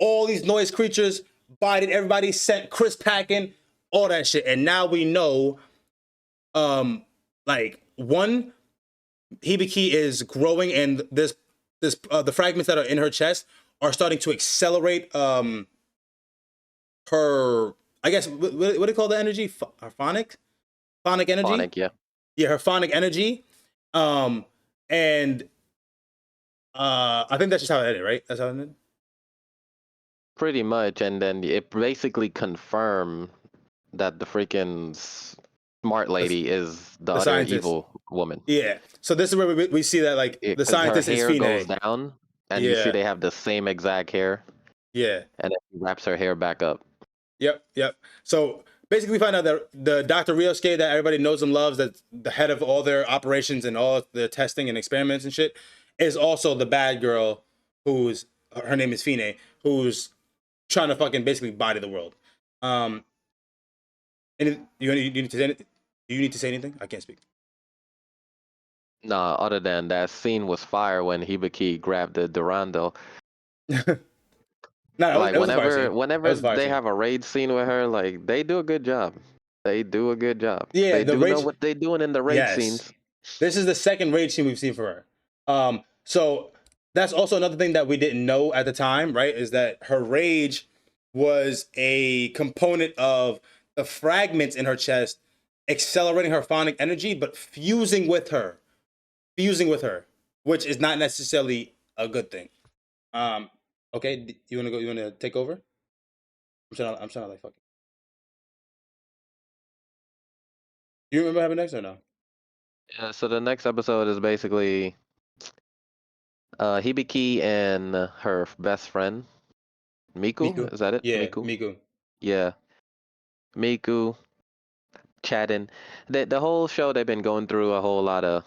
All these noise creatures bited everybody, sent Chris packing, all that shit. And now we know, like, one, Hibiki is growing, and the fragments that are in her chest are starting to accelerate her, I guess, what do you call the energy? Her phonic energy. Phonic, Yeah, her phonic energy. And I think that's just how it ended, right? That's how it ended. pretty much. And then it basically confirmed that the freaking smart lady is the The other scientist. evil woman. Yeah. So this is where we see that, like, the Because her scientist is hair goes Fine. down, and you see Yeah. they have the same exact hair, Yeah. and then she wraps her hair back up. Yep. So basically, we find out that the Dr. Ryosuke that everybody knows and loves, that's the head of all their operations and all their testing and experiments and shit, is also the bad girl who's, her name is Fine, who's trying to fucking basically body the world. And you need to say anything? Do you need to say anything? I can't speak. Nah, other than that scene was fire when Hibiki grabbed the Durando. No, Like that was a fire scene. That whenever was a fire they scene. have a raid scene with her, like they do a good job. They do a good job. Yeah, They the do know rage. what they doing in the raid Yes. scenes. This is the second rage scene we've seen for her. So that's also another thing that we didn't know at the time, right? Is that her rage was a component of the fragments in her chest accelerating her phonic energy, but fusing with her, which is not necessarily a good thing. Okay, you wanna go? You wanna take over? I'm trying to like fucking. Do you remember what happened next or no? Yeah, so the next episode is basically Hibiki and her best friend Miku. Miku. Is that it? Yeah, Miku. Miku. Yeah, Miku chatting. The whole show they've been going through a whole lot of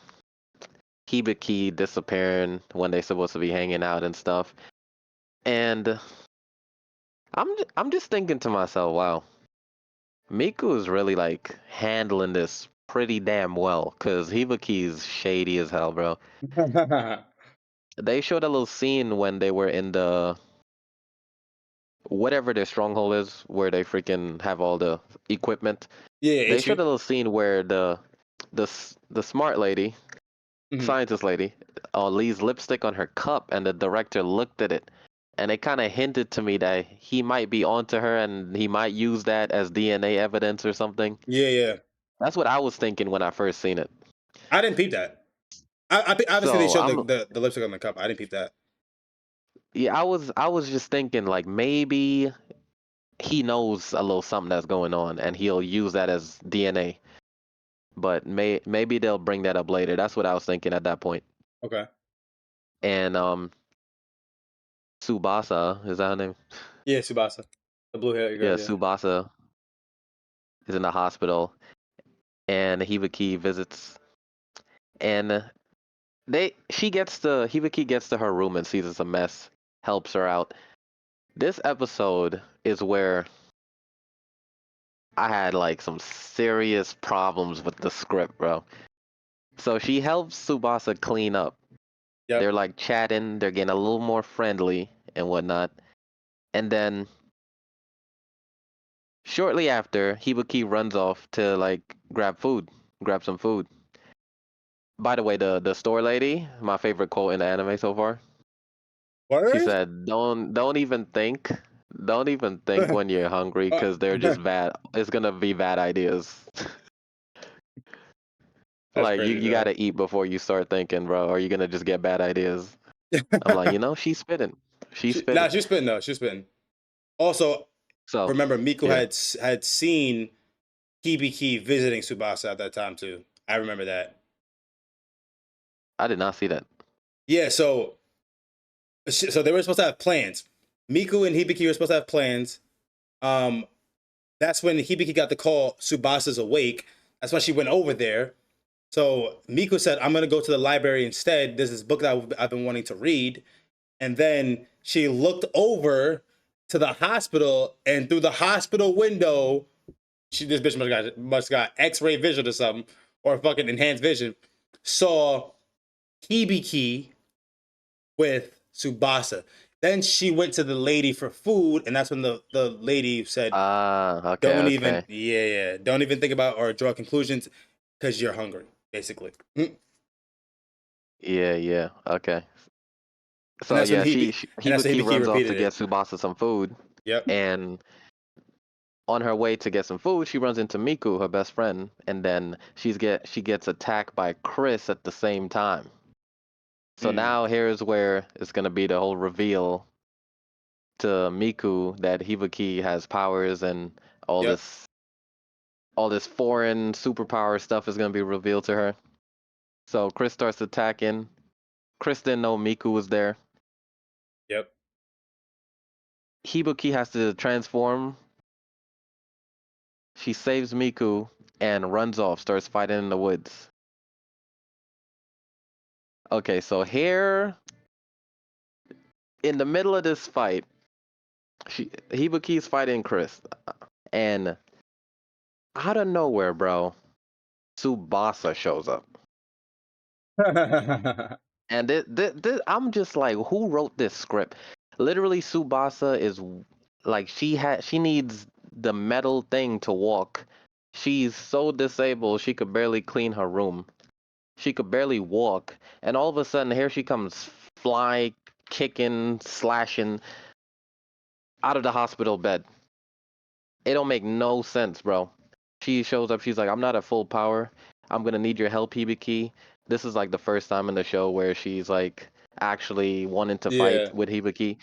Hibiki disappearing when they're supposed to be hanging out and stuff. And I'm just thinking to myself, wow, Miku is really like handling this pretty damn well, cause Hibiki's shady as hell, bro. They showed a little scene when they were in the whatever their stronghold is, where they freaking have all the equipment. Yeah, They HQ. showed a little scene where the smart lady, Hmm. scientist lady, leaves lipstick on her cup, and the director looked at it, and it kind of hinted to me that he might be onto her, and he might use that as DNA evidence or something. Yeah, yeah. That's what I was thinking when I first seen it. I didn't peep that. I think obviously they So showed I'm the lipstick on the cup. I didn't peep that. yeah, I was just thinking like maybe he knows a little something that's going on, and he'll use that as DNA. But maybe they'll bring that up later. That's what I was thinking at that point. Okay. And Tsubasa, is that her name? Yeah, Subasa, the blue hair Yeah, girl. Yeah. Tsubasa is in the hospital, and Hibiki visits, and they she gets to Hibiki gets to her room and sees it's a mess, helps her out. This episode is where I had like some serious problems with the script, bro. So she helps Tsubasa clean up. They're Yep. like chatting, they're getting a little more friendly and whatnot. And then shortly after, Hibiki runs off to like grab some food. By the way, the store lady, my favorite quote in the anime so far. She Word. said, don't even think when you're hungry, Uh, because they're just bad. It's gonna be bad ideas. that's Like crazy, you bro. gotta eat before you start thinking, bro, or you're gonna just get bad ideas. I'm like, she's spitting, she's spitting. Nah, she's spitting though. She's spitting. Also, So remember Miku yeah, had seen Hibiki visiting Subasa at that time too. I remember that. I did not see that. Yeah, so they were supposed to have plans. Miku and Hibiki were supposed to have plans. Um, that's when Hibiki got the call. Subasa's awake. That's when she went over there. So Miku said, "I'm gonna go to the library instead. There's this book that I've been wanting to read." And then she looked over to the hospital, and through the hospital window, this bitch must got X-ray vision or something, or fucking enhanced vision. Saw Hibiki with Subasa. Then she went to the lady for food, and that's when the lady said, Ah, okay, "Don't even, okay. yeah, don't even think about or draw conclusions because you're hungry." Basically, and Yeah, yeah, okay. So that's when yeah, that's when Hibiki Hibiki runs off to repeated get it. Tsubasa some food, Yep. and on her way to get some food, she runs into Miku, her best friend, and then she gets attacked by Chris at the same time. So Mm. now here's where it's gonna be the whole reveal to Miku that Hibiki has powers, and all Yep. this all this foreign superpower stuff is gonna be revealed to her. So Chris starts attacking. Chris didn't know Miku was there. Yep. Hibiki has to transform. She saves Miku and runs off, starts fighting in the woods. Okay, so here in the middle of this fight, Hibaki's fighting Chris, and out of nowhere, bro, Tsubasa shows up. And I'm just like, who wrote this script? Literally, Tsubasa is like she needs the metal thing to walk. She's so disabled she could barely clean her room. She could barely walk, and all of a sudden here she comes fly, kicking, slashing out of the hospital bed. It don't make no sense, bro. She shows up, she's like, I'm not at full power. I'm gonna need your help, Hibiki. This is like the first time in the show where she's like actually wanting to fight Yeah. with Hibiki.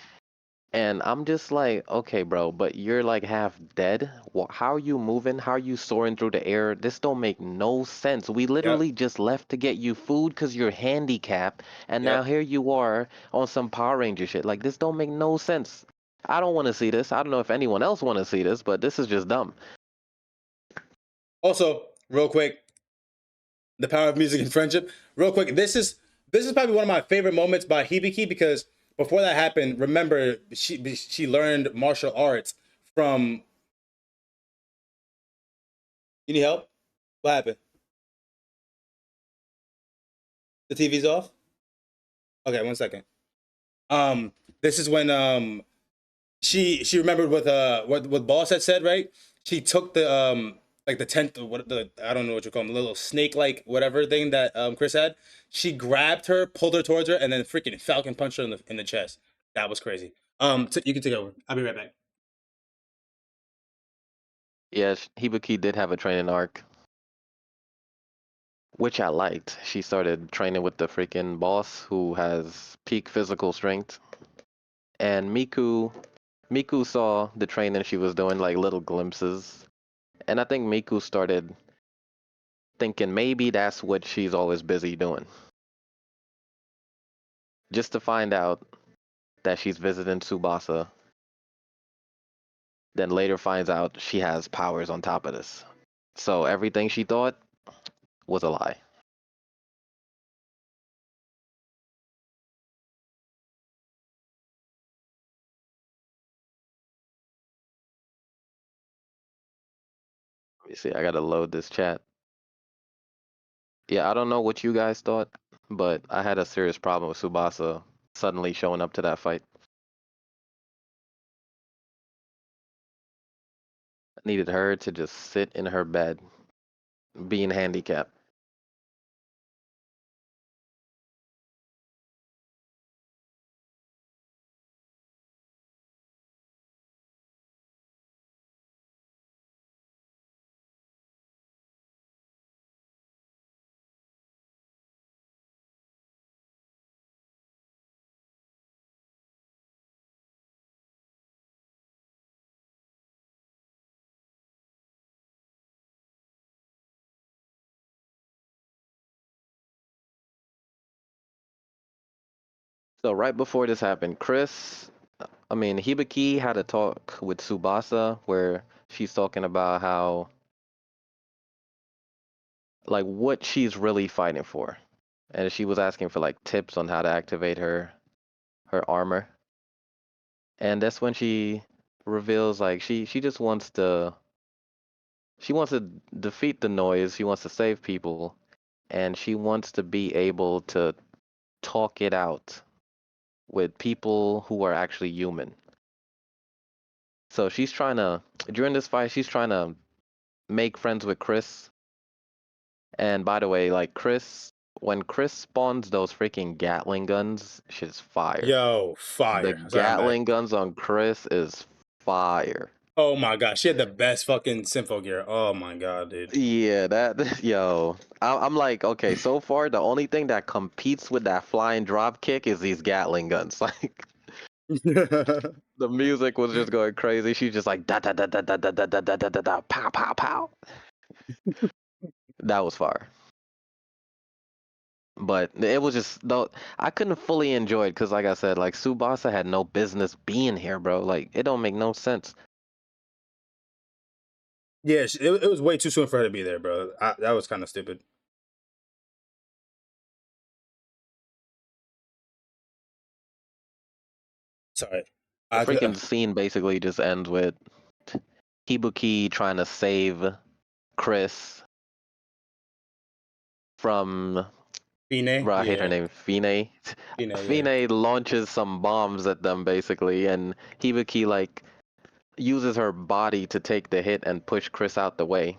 And I'm just like, okay, bro, but you're like half dead. How are you moving? How are you soaring through the air? This don't make no sense. We Yep. literally just left to get you food because you're handicapped, and now Yep. here you are on some Power Ranger shit. Like this don't make no sense. I don't want to see this. I don't know if anyone else want to see this, but this is just dumb. Also, real quick, the power of music and friendship. Real quick, this is probably one of my favorite moments by Hibiki because before that happened, remember she learned martial arts from. You need help? What happened? The TV's off. Okay, 1 second. Um, this is when she remembered what Boss had said, right? She took the like the tent, what the I don't know what you call them, the little snake like whatever thing that Chris had. She grabbed her, pulled her towards her, and then freaking Falcon punched her in the chest. That was crazy. You can take over. I'll be right back. Yeah, Hibiki did have a training arc, which I liked. She started training with the freaking boss who has peak physical strength, and Miku saw the training she was doing, like little glimpses. And I think Miku started thinking maybe that's what she's always busy doing. Just to find out that she's visiting Tsubasa, then later finds out she has powers on top of this. So everything she thought was a lie. Let me see, I gotta load this chat. Yeah, I don't know what you guys thought, but I had a serious problem with Tsubasa suddenly showing up to that fight. I needed her to just sit in her bed, being handicapped. So right before this happened, Hibiki had a talk with Tsubasa where she's talking about how, like, what she's really fighting for. And she was asking for, like, tips on how to activate her armor. And that's when she reveals, like, she just she wants to defeat the noise, she wants to save people, and she wants to be able to talk it out with people who are actually human. So she's trying to, during this fight, she's trying to make friends with Chris. And by the way, like when Chris spawns those freaking Gatling guns, shit's fire. Yo, The fire. Sorry, I'm back. Gatling guns on Chris is fire. Oh my god, she had the best fucking Symphogear. Oh my god, dude. Yeah, that yo, I'm like, okay, so far the only thing that competes with that flying drop kick is these Gatling guns. Like the music was just going crazy. She's just like da da da da da da da da da da da da pow pow pow. That was fire. But it was just though I couldn't fully enjoy it because, like I said, like Subasa had no business being here, bro. Like it don't make no sense. Yeah, it was way too soon for her to be there, bro. That was kind of stupid. Sorry. The I could, freaking scene basically just ends with Hibuki trying to save Chris from, Fine, bro, I hate her yeah, name, Fine. Fine, yeah. Fine launches some bombs at them basically, and Hibuki like uses her body to take the hit and push Chris out the way.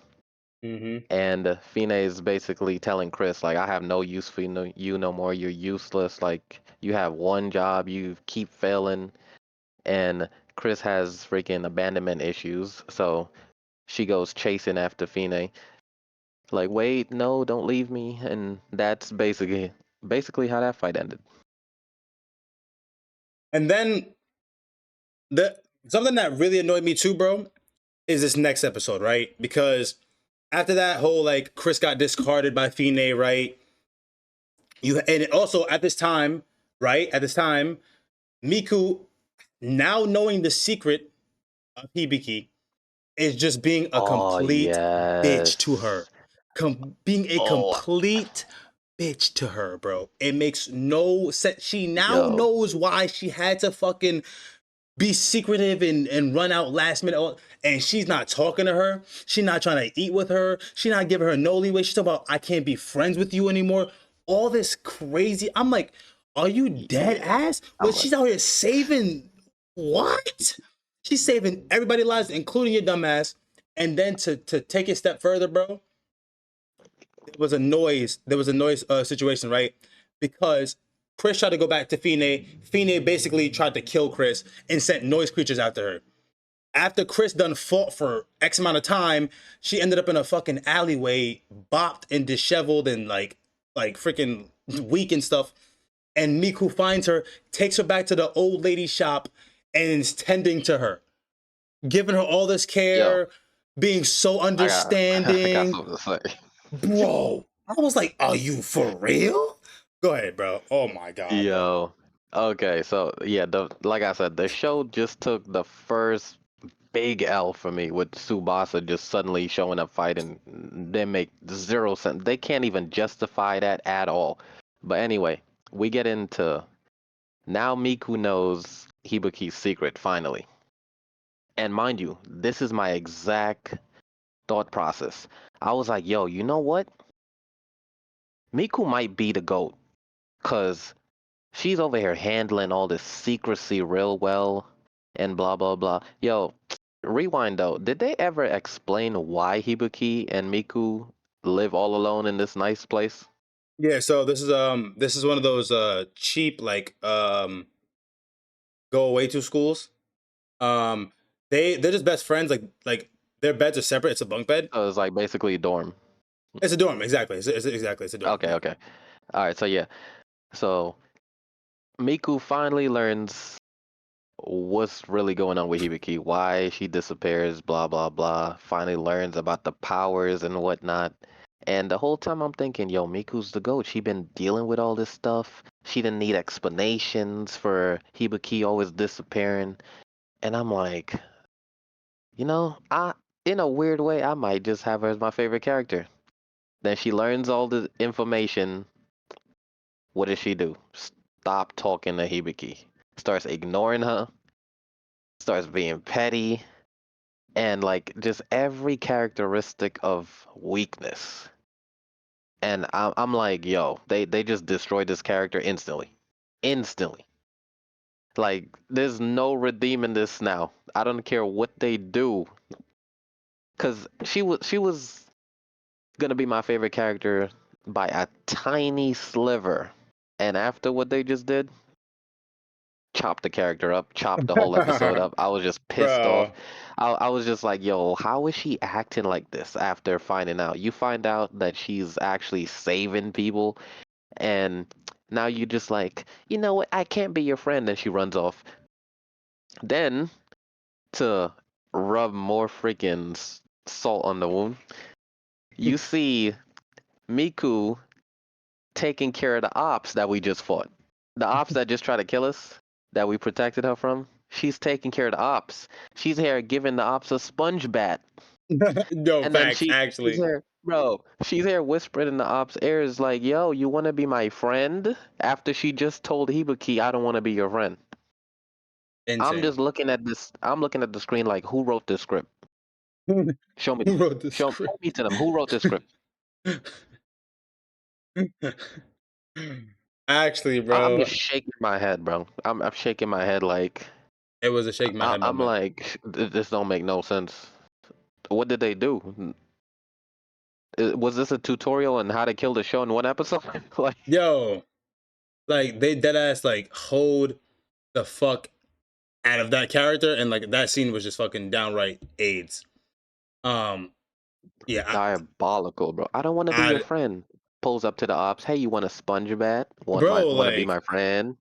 Mm-hmm. And Fine is basically telling Chris, like, I have no use for you no more. You're useless. Like, you have one job, you keep failing. And Chris has freaking abandonment issues. So she goes chasing after Fine. Like, wait, no, don't leave me. And that's basically how that fight ended. And then the something that really annoyed me too, bro, is this next episode, right? Because after that whole like Chris got discarded by Fine, right? You and also at this time, right? At this time, Miku, now knowing the secret of Hibiki, is just being a Oh complete bitch to yes. her. Being a Oh complete bitch to her, bro. It makes no sense. She now yo knows why she had to fucking be secretive and run out last minute. And she's not talking to her. She's not trying to eat with her. She's not giving her no leeway. She's talking about, I can't be friends with you anymore. All this crazy. I'm like, are you dead yeah. ass? I'm Well, like she's out here saving what? She's saving everybody's lives, including your dumbass. And then to take it a step further, bro, there was a noise situation, right? Because Chris tried to go back to Fine. Fine basically tried to kill Chris and sent noise creatures after her. After Chris done fought for X amount of time, she ended up in a fucking alleyway, bopped and disheveled and like freaking weak and stuff. And Miku finds her, takes her back to the old lady shop, and is tending to her, giving her all this yo, care, being so I got I got understanding. something to say. Bro, I was like, are you for real? Go ahead, bro. Oh my god, bro. Yo. Okay, so yeah, the like I said, the show just took the first big L for me with Tsubasa just suddenly showing up fighting. They make zero sense. They can't even justify that at all. But anyway, we get into now Miku knows Hibaki's secret finally. And mind you, this is my exact thought process. I was like, yo, you know what? Miku might be the GOAT. Cause she's over here handling all this secrecy real well and blah blah blah. Yo, rewind though. Did they ever explain why Hibiki and Miku live all alone in this nice place? Yeah, so this is one of those cheap like go away to schools. Um they're just best friends, like their beds are separate. It's a bunk bed. So it's like basically a dorm. It's a dorm, exactly. Exactly, it's a dorm. Okay, Yeah. okay. All right, so yeah. So Miku finally learns what's really going on with Hibiki, why she disappears, blah blah blah. Finally learns about the powers and whatnot. And the whole time I'm thinking, yo, Miku's the GOAT. She been dealing with all this stuff. She didn't need explanations for Hibiki always disappearing. And I'm like, I in a weird way, I might just have her as my favorite character. Then she learns all the information. What does she do? Stop talking to Hibiki. Starts ignoring her. Starts being petty and like just every characteristic of weakness. And I'm like, yo, they just destroyed this character instantly, instantly. Like, there's no redeeming this now. I don't care what they do, cause she was gonna be my favorite character by a tiny sliver, and after what they just did, chop the character up, chop the whole episode up. I was just pissed off. Bro. I was just like, yo, how is she acting like this after finding out? You find out that she's actually saving people, and now you just like, you know what? I can't be your friend. And she runs off. Then, to rub more freaking salt on the wound, you see Miku taking care of the ops that we just fought. The ops that just tried to kill us, that we protected her from, she's taking care of the ops. She's here giving the ops a sponge bat. No, And then facts, she's actually. here, bro, she's here whispering in the ops' ears like, yo, you want to be my friend? After she just told Hibiki, I don't want to be your friend. I'm Insane. just looking at this, I'm looking at the screen like, who wrote this script? Who Show me, wrote the show script? me to them. Who wrote this script? Actually, I'm bro, just shaking my head, bro. I'm shaking my head like, it was a shake my head I'm moment. like, this don't make no sense. What did they do? Was this a tutorial on how to kill the show in one episode? Like, Yo, like they dead ass like hold the fuck out of that character, and like that scene was just fucking downright AIDS. Um, yeah, diabolical, bro. I don't want to be your I friend. Pulls up to the ops. Hey, you want a sponge bat? Want bro, to be my friend?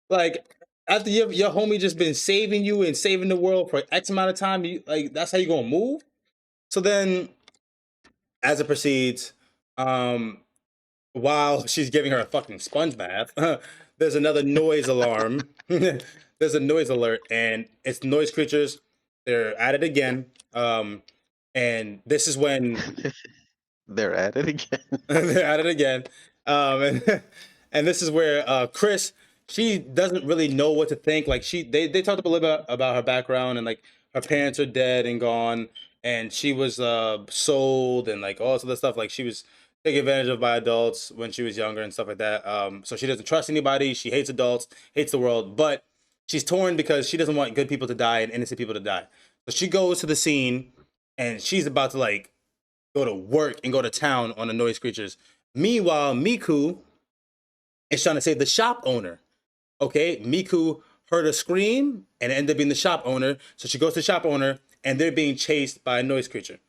like after your homie just been saving you and saving the world for X amount of time, you like that's how you gonna move? So then, as it proceeds, um, while she's giving her a fucking sponge bath, there's another noise alarm. There's a noise alert, and it's noise creatures. They're at it again. And this is when They're at it again. they're at it again. And and this is where Chris, she doesn't really know what to think. Like they talked a little bit about her background and like her parents are dead and gone, and she was sold and like all this other stuff. Like she was taken advantage of by adults when she was younger and stuff like that. So she doesn't trust anybody. She hates adults, hates the world, but she's torn because she doesn't want good people to die and innocent people to die. So she goes to the scene and she's about to like go to work and go to town on the noise creatures. Meanwhile, Miku is trying to save the shop owner. Okay, Miku heard a scream and ended up being the shop owner. So she goes to the shop owner and they're being chased by a noise creature.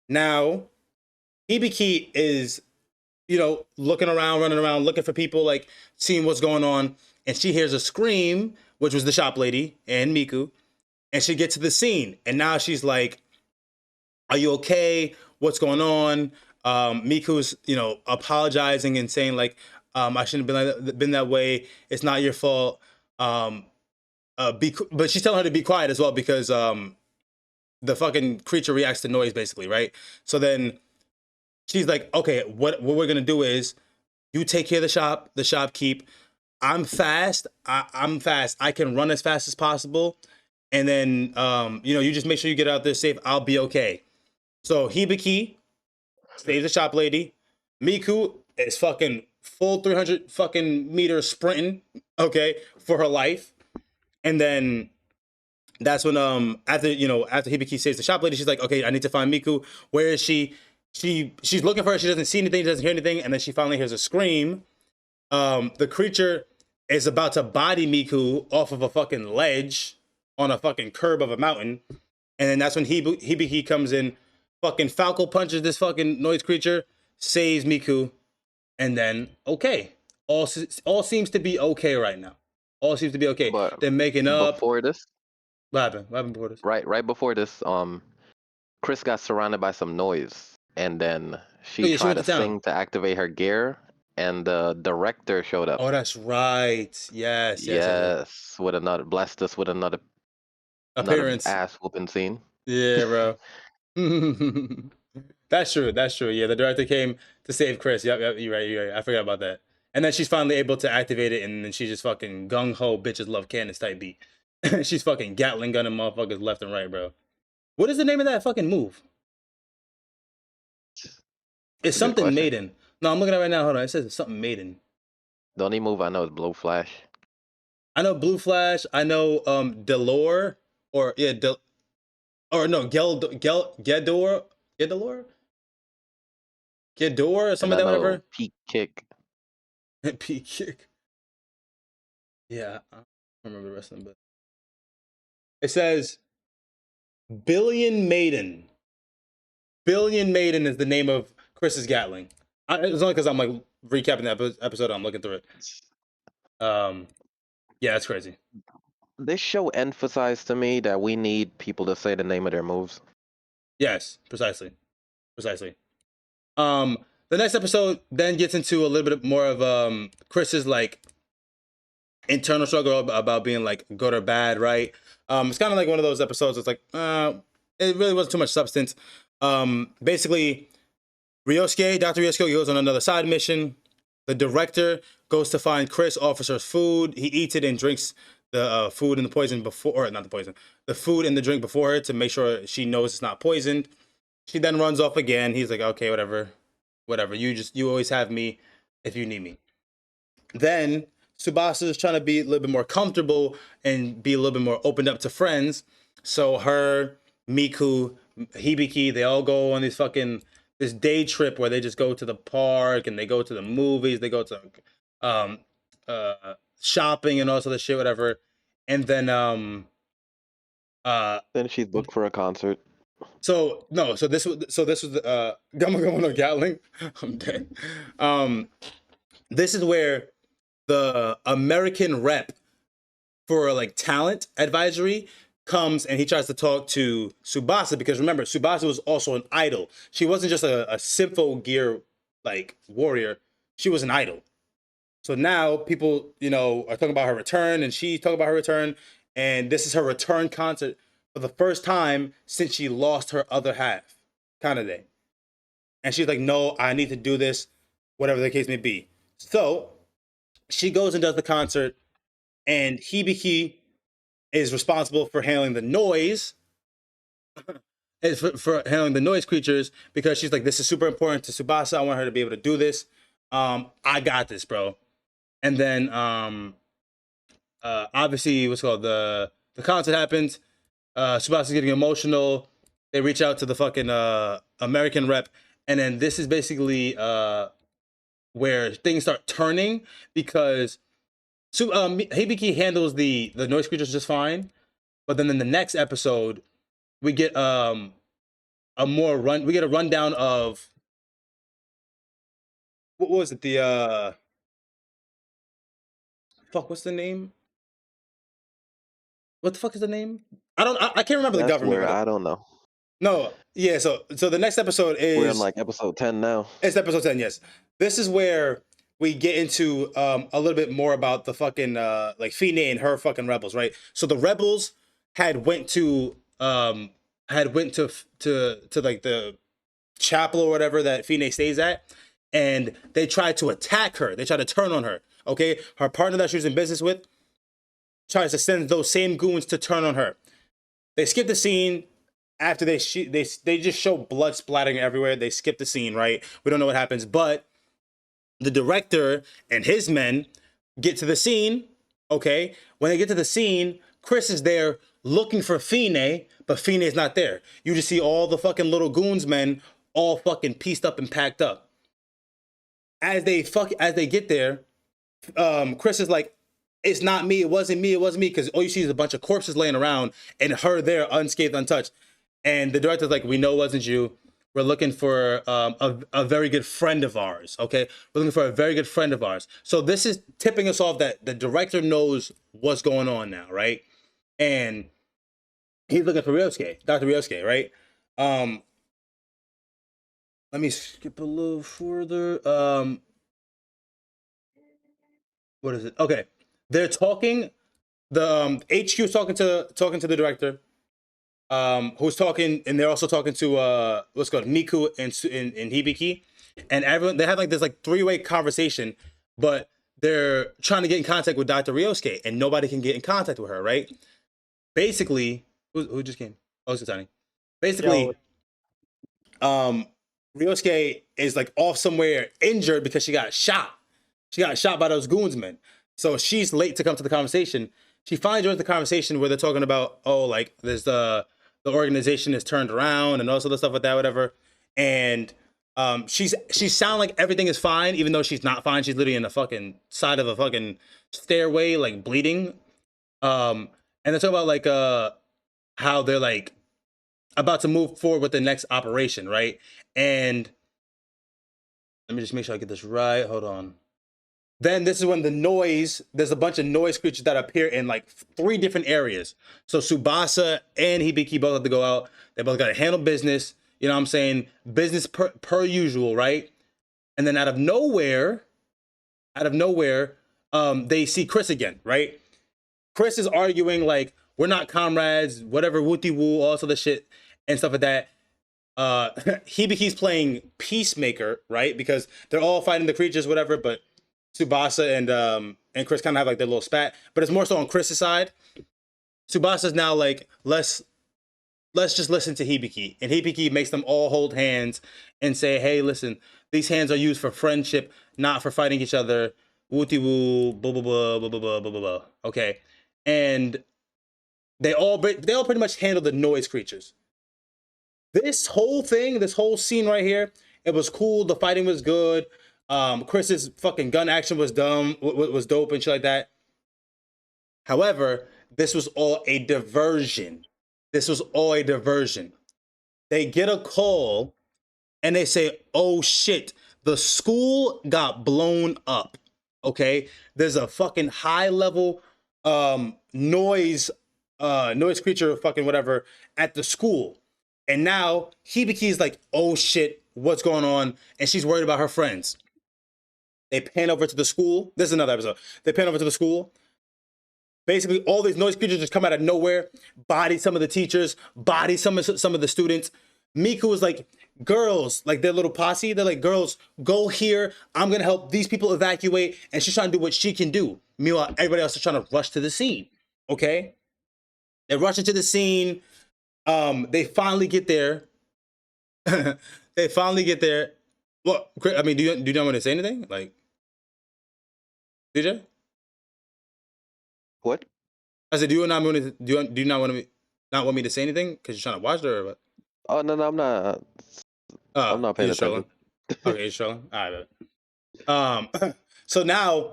Now, Hibiki is, looking around, running around, looking for people, like seeing what's going on. And she hears a scream, which was the shop lady and Miku. And she gets to the scene. And now she's like, are you okay? What's going on? Miku's, apologizing and saying like, I shouldn't have been that way. It's not your fault. But she's telling her to be quiet as well because the fucking creature reacts to noise basically, right? So then she's like, okay, what we're gonna do is you take care of the shopkeep. I'm fast. I'm fast. I can run as fast as possible. And then you just make sure you get out there safe. I'll be okay. So Hibiki saves the shop lady. Miku is fucking full 300 fucking meters sprinting, okay, for her life. And then that's when after Hibiki saves the shop lady, she's like, okay, I need to find Miku. Where is she? She's looking for her. She doesn't see anything. Doesn't hear anything. And then she finally hears a scream. The creature is about to body Miku off of a fucking ledge on a fucking curb of a mountain. And then that's when Hibiki comes in, fucking Falco punches this fucking noise creature, saves Miku, and then okay, all seems to be okay right now. All seems to be okay. But They're making up. before this, What happened? What happened before this? right before this, Chris got surrounded by some noise, and then Oh she yeah, she tried went to to town. sing to activate her gear, and the director showed up. Oh, that's right. Yes. Yes, with another blessed us with another Appearance. ass whooping scene. Yeah, bro. That's true. That's true. Yeah, the director came to save Chris. Yep. You're right. I forgot about that. And then she's finally able to activate it, and then she just fucking gung ho bitches love Candace type beat. She's fucking Gatling gunning motherfuckers left and right, bro. What is the name of that fucking move? It's That's a good something question. Maiden. No, I'm looking at it right now. Hold on. It says it's something Maiden. The only move I know is Blow Flash. I know Blue Flash. I know Delore or yeah, or no, Gedor or And something I like that, know whatever. Peak Kick. P kick. Yeah, I don't remember the rest of them, but it says Billion Maiden. Billion Maiden is the name of Chris's Gatling. It's only because I'm like recapping the episode. I'm looking through it. Yeah, that's crazy. This show emphasized to me that we need people to say the name of their moves. Yes, precisely. The next episode then gets into a little bit more of Chris's like internal struggle about being like good or bad, right? It's kind of like one of those episodes. It's like, it really wasn't too much substance. Basically, Dr. Ryosuke goes on another side mission. The director goes to find Chris, offers her food. He eats it and drinks the food and the poison before, or not the poison, the food and the drink before her to make sure she knows it's not poisoned. She then runs off again. He's like, okay, whatever. You always have me if you need me. Then Tsubasa is trying to be a little bit more comfortable and be a little bit more opened up to friends. So her, Miku, Hibiki, they all go on this day trip where they just go to the park and they go to the movies, they go to shopping and all this other shit, whatever. And then Then she's booked for a concert. so this was the Gama Gama no Gatling. I'm dead. This is where the American rep for like talent advisory comes and he tries to talk to Tsubasa, because remember, Tsubasa was also an idol. She wasn't just a Symphogear like warrior. She was an idol. So now people, are talking about her return, and she's talking about her return, and this is her return concert for the first time since she lost her other half, kind of thing. And she's like, "No, I need to do this, whatever the case may be." So she goes and does the concert, and Hibiki is responsible for handling the noise, is for handling the noise creatures, because she's like, "This is super important to Tsubasa. I want her to be able to do this. I got this, bro." And then obviously what's called the concert happens. Subasa's getting emotional. They reach out to the fucking American rep, and then this is basically where things start turning, because Hibiki handles the noise creatures just fine, but then in the next episode we get we get a rundown of what was it, the fuck, what's the name? What the fuck is the name? I can't remember the That's government. where I don't know. No, yeah. So the next episode is, We're in like episode 10 now. It's episode 10. Yes, this is where we get into a little bit more about the fucking like Fine and her fucking rebels, right? So the rebels went to like the chapel or whatever that Fine stays at, and they tried to attack her. They tried to turn on her. Okay, her partner that she was in business with tries to send those same goons to turn on her. They skip the scene after they just show blood splattering everywhere. They skip the scene, right? We don't know what happens, but the director and his men get to the scene. Okay, when they get to the scene, Chris is there looking for Fine, but Fine is not there. You just see all the fucking little goons men all fucking pieced up and packed up. As they get there, Chris is like, "It's not me. It wasn't me. It wasn't me." Because all you see is a bunch of corpses laying around and her there unscathed, untouched. And the director's like, "We know it wasn't you. We're looking for a very good friend of ours." Okay, we're looking for a very good friend of ours. So this is tipping us off that the director knows what's going on now, right? And he's looking for Ryosuke, Dr. Ryosuke, right? Let me skip a little further. What is it? Okay, they're talking. The HQ is talking to the director, who's talking, and they're also talking to what's called Niku and Hibiki, and everyone, they have like this like three-way conversation, but they're trying to get in contact with Dr. Ryosuke, and nobody can get in contact with her, right? Basically, who just came? Oh, it's Tiny. Basically, Ryosuke is like off somewhere injured because she got shot. She got shot by those goonsmen. So she's late to come to the conversation. She finally joins the conversation where they're talking about, oh, like there's the organization is turned around and all sort of stuff like that, whatever. And she sound like everything is fine, even though she's not fine. She's literally in the fucking side of a fucking stairway, like bleeding. And they're talking about like how they're like about to move forward with the next operation, right? And let me just make sure I get this right. Hold on. Then this is when there's a bunch of noise creatures that appear in like 3 different areas. So Tsubasa and Hibiki both have to go out. They both got to handle business. You know what I'm saying? Business per usual, right? And then out of nowhere, they see Chris again, right? Chris is arguing like, we're not comrades, whatever, wooty woo, all sort of shit and stuff like that. Hibiki's playing peacemaker, right? Because they're all fighting the creatures, whatever, but Tsubasa and Chris kind of have like their little spat, but it's more so on Chris's side. Tsubasa's now like, let's just listen to Hibiki, and Hibiki makes them all hold hands and say, "Hey, listen, these hands are used for friendship, not for fighting each other." Wooty woo, blah blah blah blah blah blah blah blah. Okay, and they all pretty much handle the noise creatures. This whole scene right here, it was cool. The fighting was good. Chris's fucking gun action was was dope and shit like that. However, this was all a diversion. They get a call and they say, "Oh shit, the school got blown up." Okay, there's a fucking high level noise creature fucking whatever at the school. And now Hibiki's like, oh shit, what's going on? And she's worried about her friends. They pan over to the school. This is another episode. They pan over to the school. Basically, all these noise creatures just come out of nowhere, body some of the teachers, body some of the students. Miku is like, girls, like their little posse, they're like, girls, go here. I'm gonna help these people evacuate. And she's trying to do what she can do. Meanwhile, everybody else is trying to rush to the scene. Okay? They rush into the scene. They finally get there. They finally get there. Well, I mean, do you not want to say anything? Like, DJ? What? I said, do you not want to? Do you not want me not want me to say anything because you're trying to watch it or what? Oh no, I'm not. I'm not paying you're attention. Okay, you're trolling. All right. So now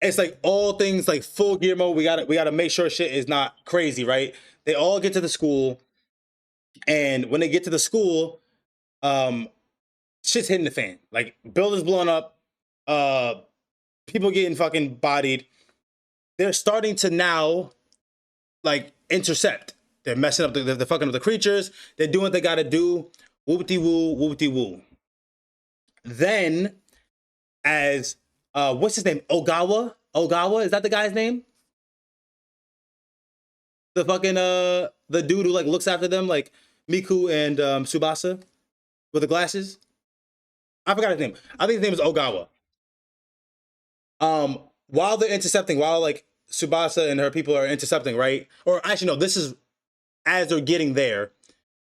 it's like all things like full gear mode. We gotta make sure shit is not crazy, right? They all get to the school, and when they get to the school, shit's hitting the fan. Like buildings blowing up, people getting fucking bodied. They're starting to now like intercept. They're messing up the fucking up the creatures. They're doing what they gotta do. Whoopty woo, whoopty woo. Then, as what's his name? Ogawa? Ogawa? Is that the guy's name? The fucking the dude who like looks after them, like Miku and Tsubasa with the glasses. I forgot his name. I think his name is Ogawa. While they're intercepting, while like Tsubasa and her people are intercepting, right? Or actually, no, this is as they're getting there.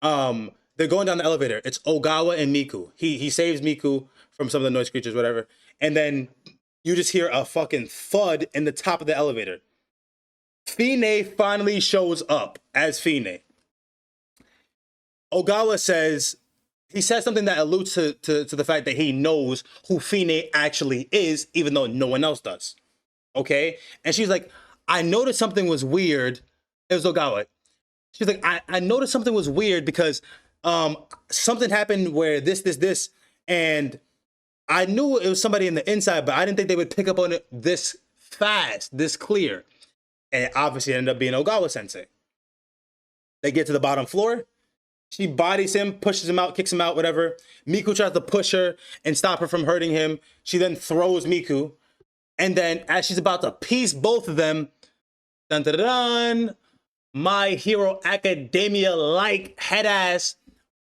They're going down the elevator. It's Ogawa and Miku. He saves Miku from some of the noise creatures, whatever. And then you just hear a fucking thud in the top of the elevator. Fine finally shows up as Fine. Ogawa says, he says something that alludes to the fact that he knows who Fine actually is, even though no one else does. Okay? And she's like, I noticed something was weird. It was Ogawa. She's like, I noticed something was weird because something happened where this, and I knew it was somebody in the inside, but I didn't think they would pick up on it this fast, this clear. And it obviously ended up being Ogawa sensei. They get to the bottom floor. She bodies him, pushes him out, kicks him out, whatever. Miku tries to push her and stop her from hurting him. She then throws Miku. And then as she's about to piece both of them, dun dun dun, My Hero Academia-like head-ass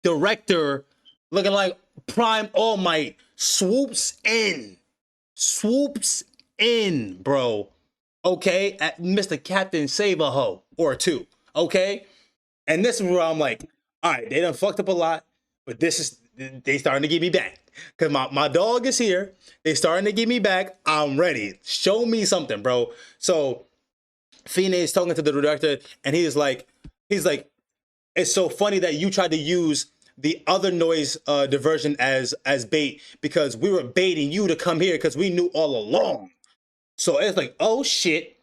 director looking like Prime All Might swoops in, bro. Okay, at Mr. Captain Save-A-Ho or two. Okay, and this is where I'm like, all right, they done fucked up a lot, but they starting to get me back because my dog is here. They starting to get me back. I'm ready. Show me something, bro. So Fine is talking to the director, and he's like, it's so funny that you tried to use the other noise diversion as bait because we were baiting you to come here because we knew all along. So it's like, oh shit,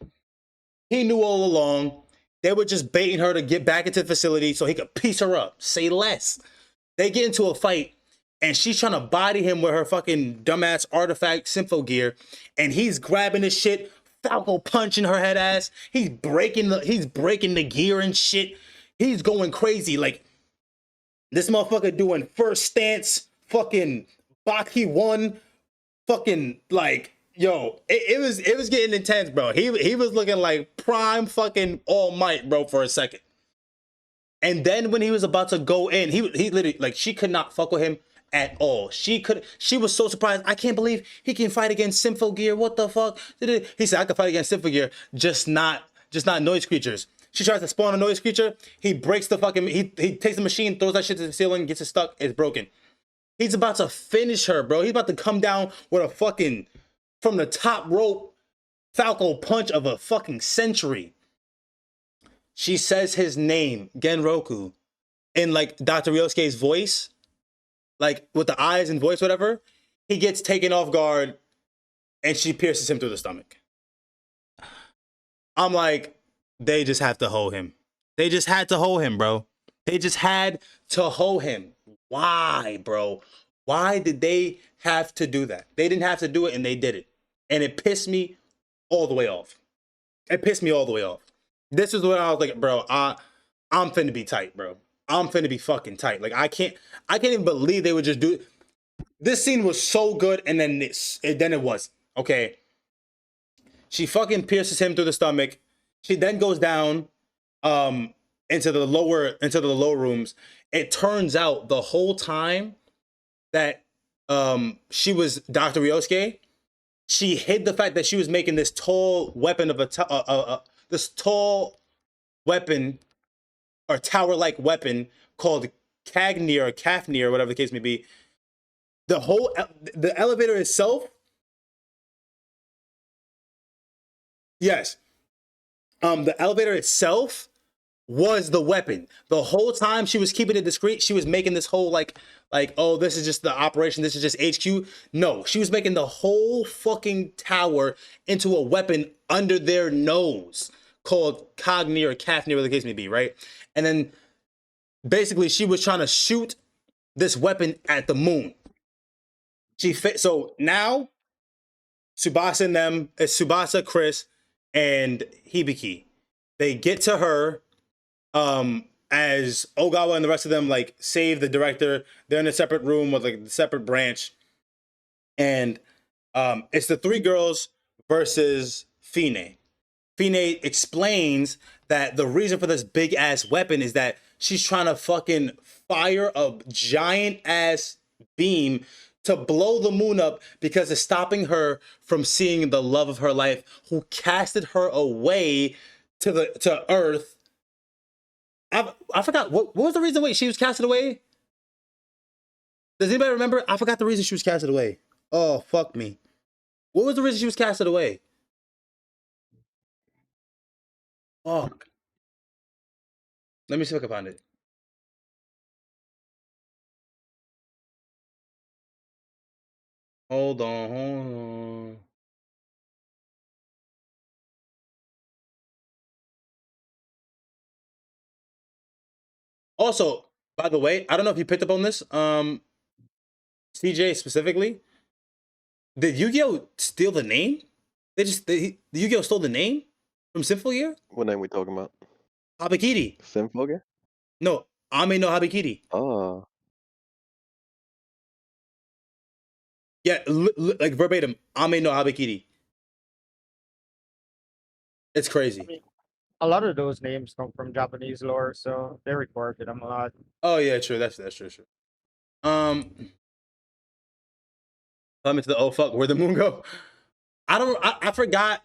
he knew all along. They were just baiting her to get back into the facility so he could piece her up. Say less. They get into a fight, and she's trying to body him with her fucking dumbass artifact Symphogear, and he's grabbing this shit, Falco punching her head ass. He's breaking the gear and shit. He's going crazy. Like, this motherfucker doing first stance, fucking Baki 1, fucking like, yo, it was getting intense, bro. He was looking like Prime fucking All Might, bro, for a second. And then when he was about to go in, he literally, like, she could not fuck with him at all. She was so surprised. I can't believe he can fight against Symphogear. What the fuck? He said, I can fight against Symphogear, just not noise creatures. She tries to spawn a noise creature. He breaks the fucking, he takes the machine, throws that shit to the ceiling, gets it stuck, it's broken. He's about to finish her, bro. He's about to come down with a fucking, from the top rope, Falco punch of a fucking century. She says his name, Genroku, in like Dr. Ryosuke's voice, like with the eyes and voice, whatever. He gets taken off guard and she pierces him through the stomach. I'm like, they just have to hold him. They just had to hold him, bro. They just had to hold him. Why, bro? Why did they have to do that? They didn't have to do it and they did it. And it pissed me all the way off. It pissed me all the way off. This is when I was like, bro, I'm finna be tight, bro. I'm finna be fucking tight. Like I can't even believe they would just do. This scene was so good, and then then it was okay. She fucking pierces him through the stomach. She then goes down, into the lower rooms. It turns out the whole time that she was Dr. Ryosuke, she hid the fact that she was making this tall weapon of this tall weapon or tower-like weapon called Cagnir or Kafnir, or whatever the case may be. The elevator itself, yes, the elevator itself was the weapon. The whole time she was keeping it discreet. She was making this whole like, oh, this is just the operation. This is just HQ. No, she was making the whole fucking tower into a weapon under their nose called Cagnir or Kafnir, whatever the case may be, right? And then basically she was trying to shoot this weapon at the moon. So now Tsubasa and them, it's Tsubasa, Chris, and Hibiki. They get to her as Ogawa and the rest of them like save the director. They're in a separate room with like a separate branch. And it's the three girls versus Fine. Fine explains that the reason for this big ass weapon is that she's trying to fucking fire a giant ass beam to blow the moon up because it's stopping her from seeing the love of her life who casted her away to Earth. I forgot what was the reason she was casted away? Does anybody remember? I forgot the reason she was casted away. Oh, fuck me. What was the reason she was casted away? Fuck. Let me see if I can find it. Hold on. Also, by the way, I don't know if you picked up on this. CJ specifically, did Yu-Gi-Oh steal the name? Yu-Gi-Oh stole the name from Symphogear? What name we talking about? Habikiri. Symphogear? No, Ame no Habikiri. Oh. Yeah, like verbatim, Ame no Habikiri. It's crazy. I mean, a lot of those names come from Japanese lore, so they recorded them a lot. Oh yeah, true. That's true. Coming to the oh fuck, where'd the moon go? I forgot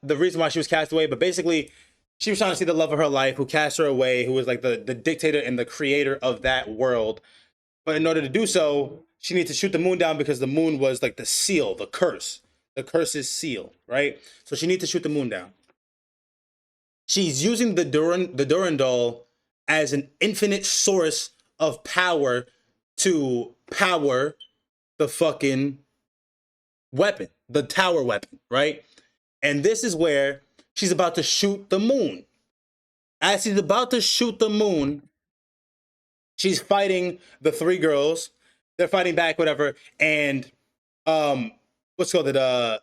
the reason why she was cast away, but basically she was trying to see the love of her life who cast her away, who was like the dictator and the creator of that world. But in order to do so, she needs to shoot the moon down because the moon was like the seal, the curse. The curse's seal, right? So she needs to shoot the moon down. She's using the Durandal as an infinite source of power to power the fucking weapon, the tower weapon, right? And this is where she's about to shoot the moon. As she's about to shoot the moon, she's fighting the three girls. They're fighting back, whatever. And what's called it?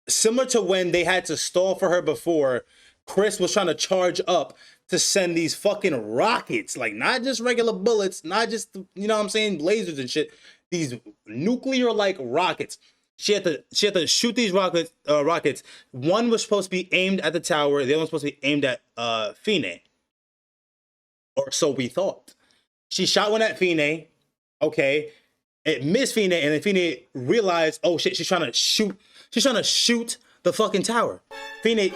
Similar to when they had to stall for her before, Chris was trying to charge up to send these fucking rockets, like not just regular bullets, not just, you know what I'm saying, lasers and shit. These nuclear-like rockets. She had to shoot these rockets. One was supposed to be aimed at the tower. The other one was supposed to be aimed at Fine, or so we thought. She shot one at Fine. Okay, it missed Fine, and then Fine realized, oh shit, she's trying to shoot. She's trying to shoot the fucking tower. Fine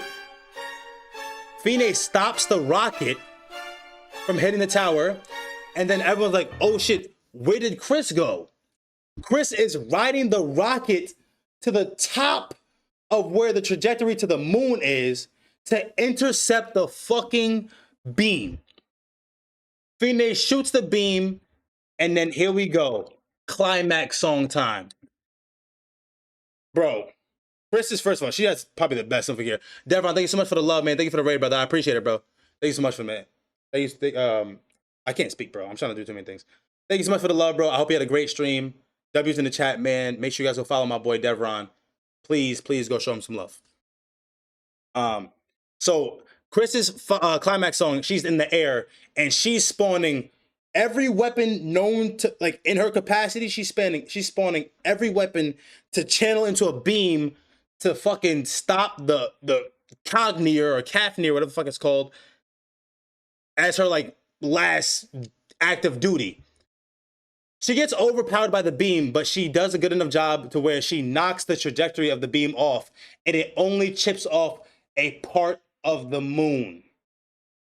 stops the rocket from hitting the tower, and then everyone's like, oh shit, where did Chris go? Chris is riding the rocket to the top of where the trajectory to the moon is to intercept the fucking beam. Fine shoots the beam, and then here we go. Climax song time. Bro, Chris is, first of all, she has probably the best over here. Devon, thank you so much for the love, man. Thank you for the raid, brother. I appreciate it, bro. Thank you so much for man. I can't speak, bro. I'm trying to do too many things. Thank you so much for the love, bro. I hope you had a great stream. W's in the chat, man. Make sure you guys go follow my boy Devron. Please go show him some love. So Chris's climax song, she's in the air and she's spawning every weapon known to, like, in her capacity. She's spawning every weapon to channel into a beam to fucking stop the Cogneer or Cafnir, whatever the fuck it's called, as her like last act of duty. She gets overpowered by the beam, but she does a good enough job to where she knocks the trajectory of the beam off, and it only chips off a part of the moon.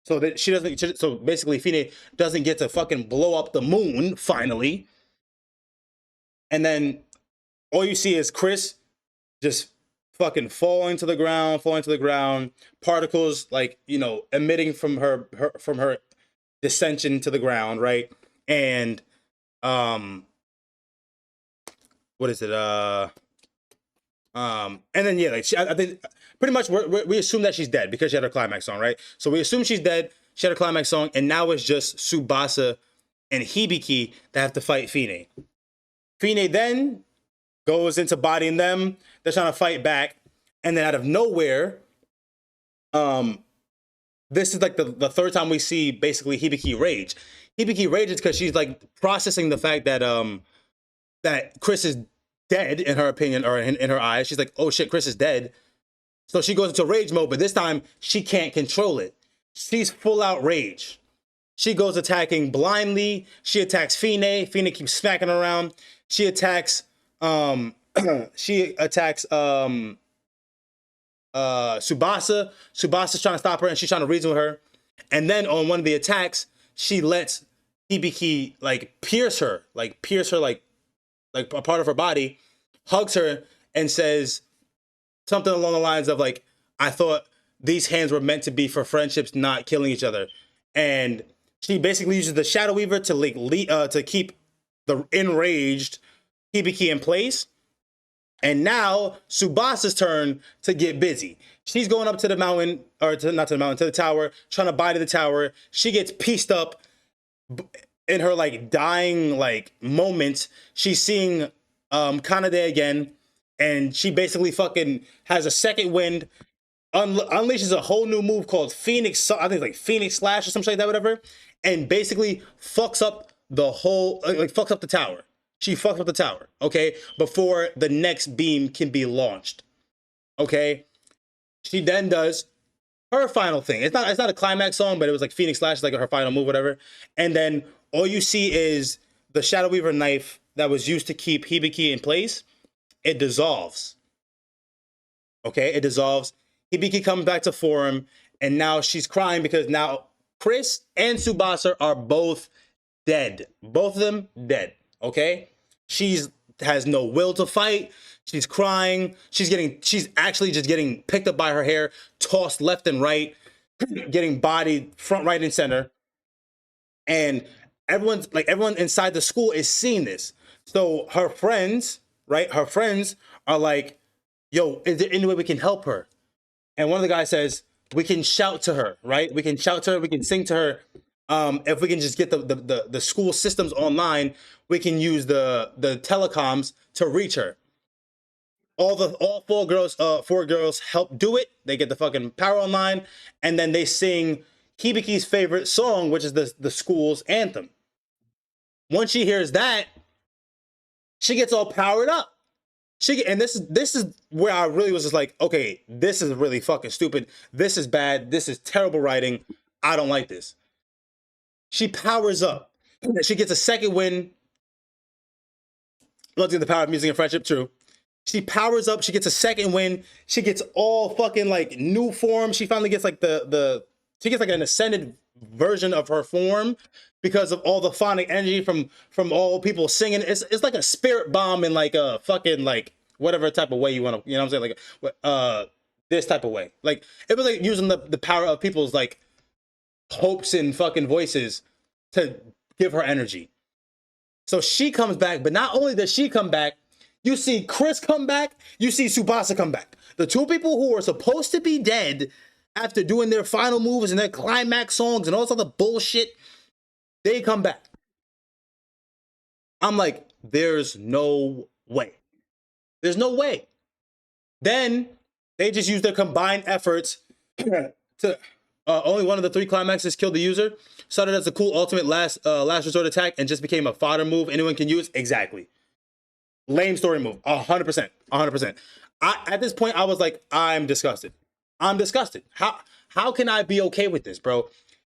So that she doesn't. So basically, Fine doesn't get to fucking blow up the moon finally. And then all you see is Chris just fucking falling to the ground, particles like, you know, emitting from her descension to the ground, right? And what is it? And then yeah, like I think pretty much we assume that she's dead because she had her climax song, right? So we assume she's dead. She had her climax song, and now it's just Tsubasa and Hibiki that have to fight Fine. Fine then goes into bodying them. They're trying to fight back, and then out of nowhere, this is like the third time we see basically Hibiki rage. Hibiki rages because she's like processing the fact that that Chris is dead in her opinion, or in her eyes. She's like, oh shit, Chris is dead. So she goes into rage mode, but this time she can't control it. She's full out rage. She goes attacking blindly. She attacks Fine. Fine keeps smacking her around. She attacks Tsubasa. Tsubasa's trying to stop her and she's trying to reason with her. And then on one of the attacks, she lets Hibiki like pierce her like a part of her body, hugs her and says something along the lines of like, I thought these hands were meant to be for friendships, not killing each other. And she basically uses the Shadow Weaver to like to keep the enraged Hibiki in place. And now Tsubasa's turn to get busy. She's going up to the mountain, or to the tower, trying to body the tower. She gets pieced up in her like dying like moment. She's seeing Kanade again, and she basically fucking has a second wind, unleashes a whole new move called Phoenix. I think it's like Phoenix Slash or something like that, whatever, and basically fucks up the whole fucks up the tower. She fucks up the tower, okay, before the next beam can be launched. Okay, she then does her final thing. It's not a climax song, but it was like Phoenix Slash, like her final move, whatever. And then all you see is the Shadow Weaver knife that was used to keep Hibiki in place. It dissolves. Okay, it dissolves. Hibiki comes back to form, and now she's crying because now Chris and Tsubasa are both dead. Both of them dead. Okay, she's has no will to fight. She's crying. She's actually just getting picked up by her hair, tossed left and right, getting bodied front, right, and center. And everyone inside the school is seeing this. So her friends, right? Her friends are like, yo, is there any way we can help her? And one of the guys says, we can shout to her, right? We can shout to her, we can sing to her. If we can just get the school systems online, we can use the telecoms to reach her. All four girls help do it. They get the fucking power online, and then they sing Hibiki's favorite song, which is the school's anthem. Once she hears that, she gets all powered up. And this is where I really was just like, okay, this is really fucking stupid. This is bad. This is terrible writing. I don't like this. She powers up. She gets a second win. Looking at the power of music and friendship, true. She powers up. She gets a second win. She gets all fucking like new form. She finally gets like she gets like an ascended version of her form because of all the phonic energy from all people singing. It's like a spirit bomb in like a fucking like whatever type of way you want to, you know what I'm saying? Like this type of way. Like it was like using the power of people's like hopes and fucking voices to give her energy. So she comes back, but not only does she come back, you see Chris come back, you see Tsubasa come back. The two people who are supposed to be dead after doing their final moves and their climax songs and all this other bullshit, they come back. I'm like, there's no way. There's no way. Then They just used their combined efforts to only one of the 3 climaxes killed the user. Started as a cool ultimate last resort attack and just became a fodder move anyone can use. Exactly. Lame story move. 100%. 100%. At this point, I was like, I'm disgusted. I'm disgusted. How can I be okay with this, bro?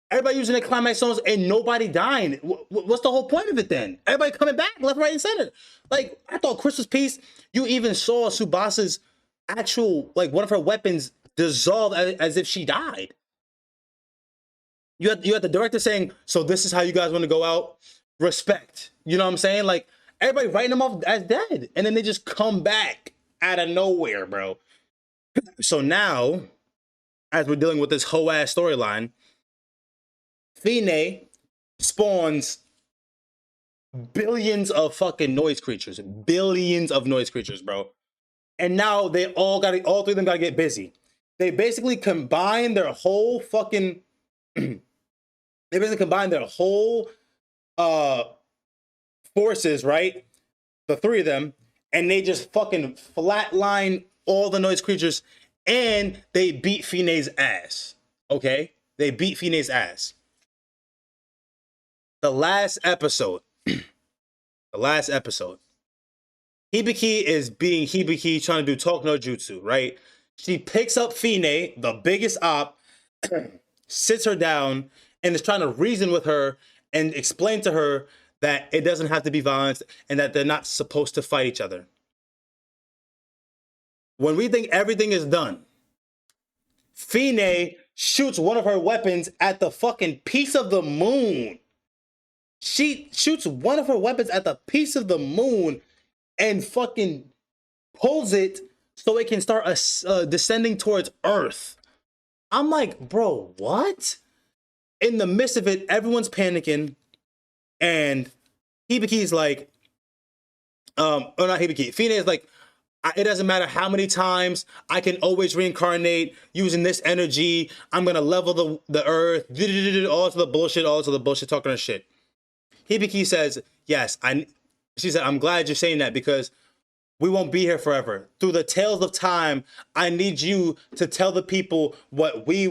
Everybody using their climax songs and nobody dying. What's the whole point of it then? Everybody coming back left, right, and center. Like, I thought Crystal's piece, you even saw Subasa's actual, like, one of her weapons dissolve as if she died. You had the director saying, so this is how you guys want to go out? Respect. You know what I'm saying? Like, everybody writing them off as dead. And then they just come back out of nowhere, bro. So now, as we're dealing with this whole ass storyline, Fine spawns billions of fucking noise creatures. Billions of noise creatures, bro. And now all 3 of them gotta get busy. They basically combine their whole fucking forces, right? The 3 of them, and they just fucking flatline all the noise creatures, and they beat Fine's ass. Okay? They beat Fine's ass. The last episode, Hibiki is being Hibiki, trying to do talk no jutsu, right? She picks up Fine, the biggest op, sits her down, and is trying to reason with her and explain to her that it doesn't have to be violence and that they're not supposed to fight each other. When we think everything is done, Fine shoots one of her weapons at the fucking piece of the moon. She shoots one of her weapons at the piece of the moon and fucking pulls it so it can start descending towards Earth. I'm like, bro, what? In the midst of it, everyone's panicking, and Hibiki's like, or not Hibiki, Fine is like, it doesn't matter how many times, I can always reincarnate using this energy. I'm gonna level the Earth, all to the bullshit, talking her shit. Hibiki says, yes, she said, I'm glad you're saying that because we won't be here forever. Through the tales of time, I need you to tell the people what we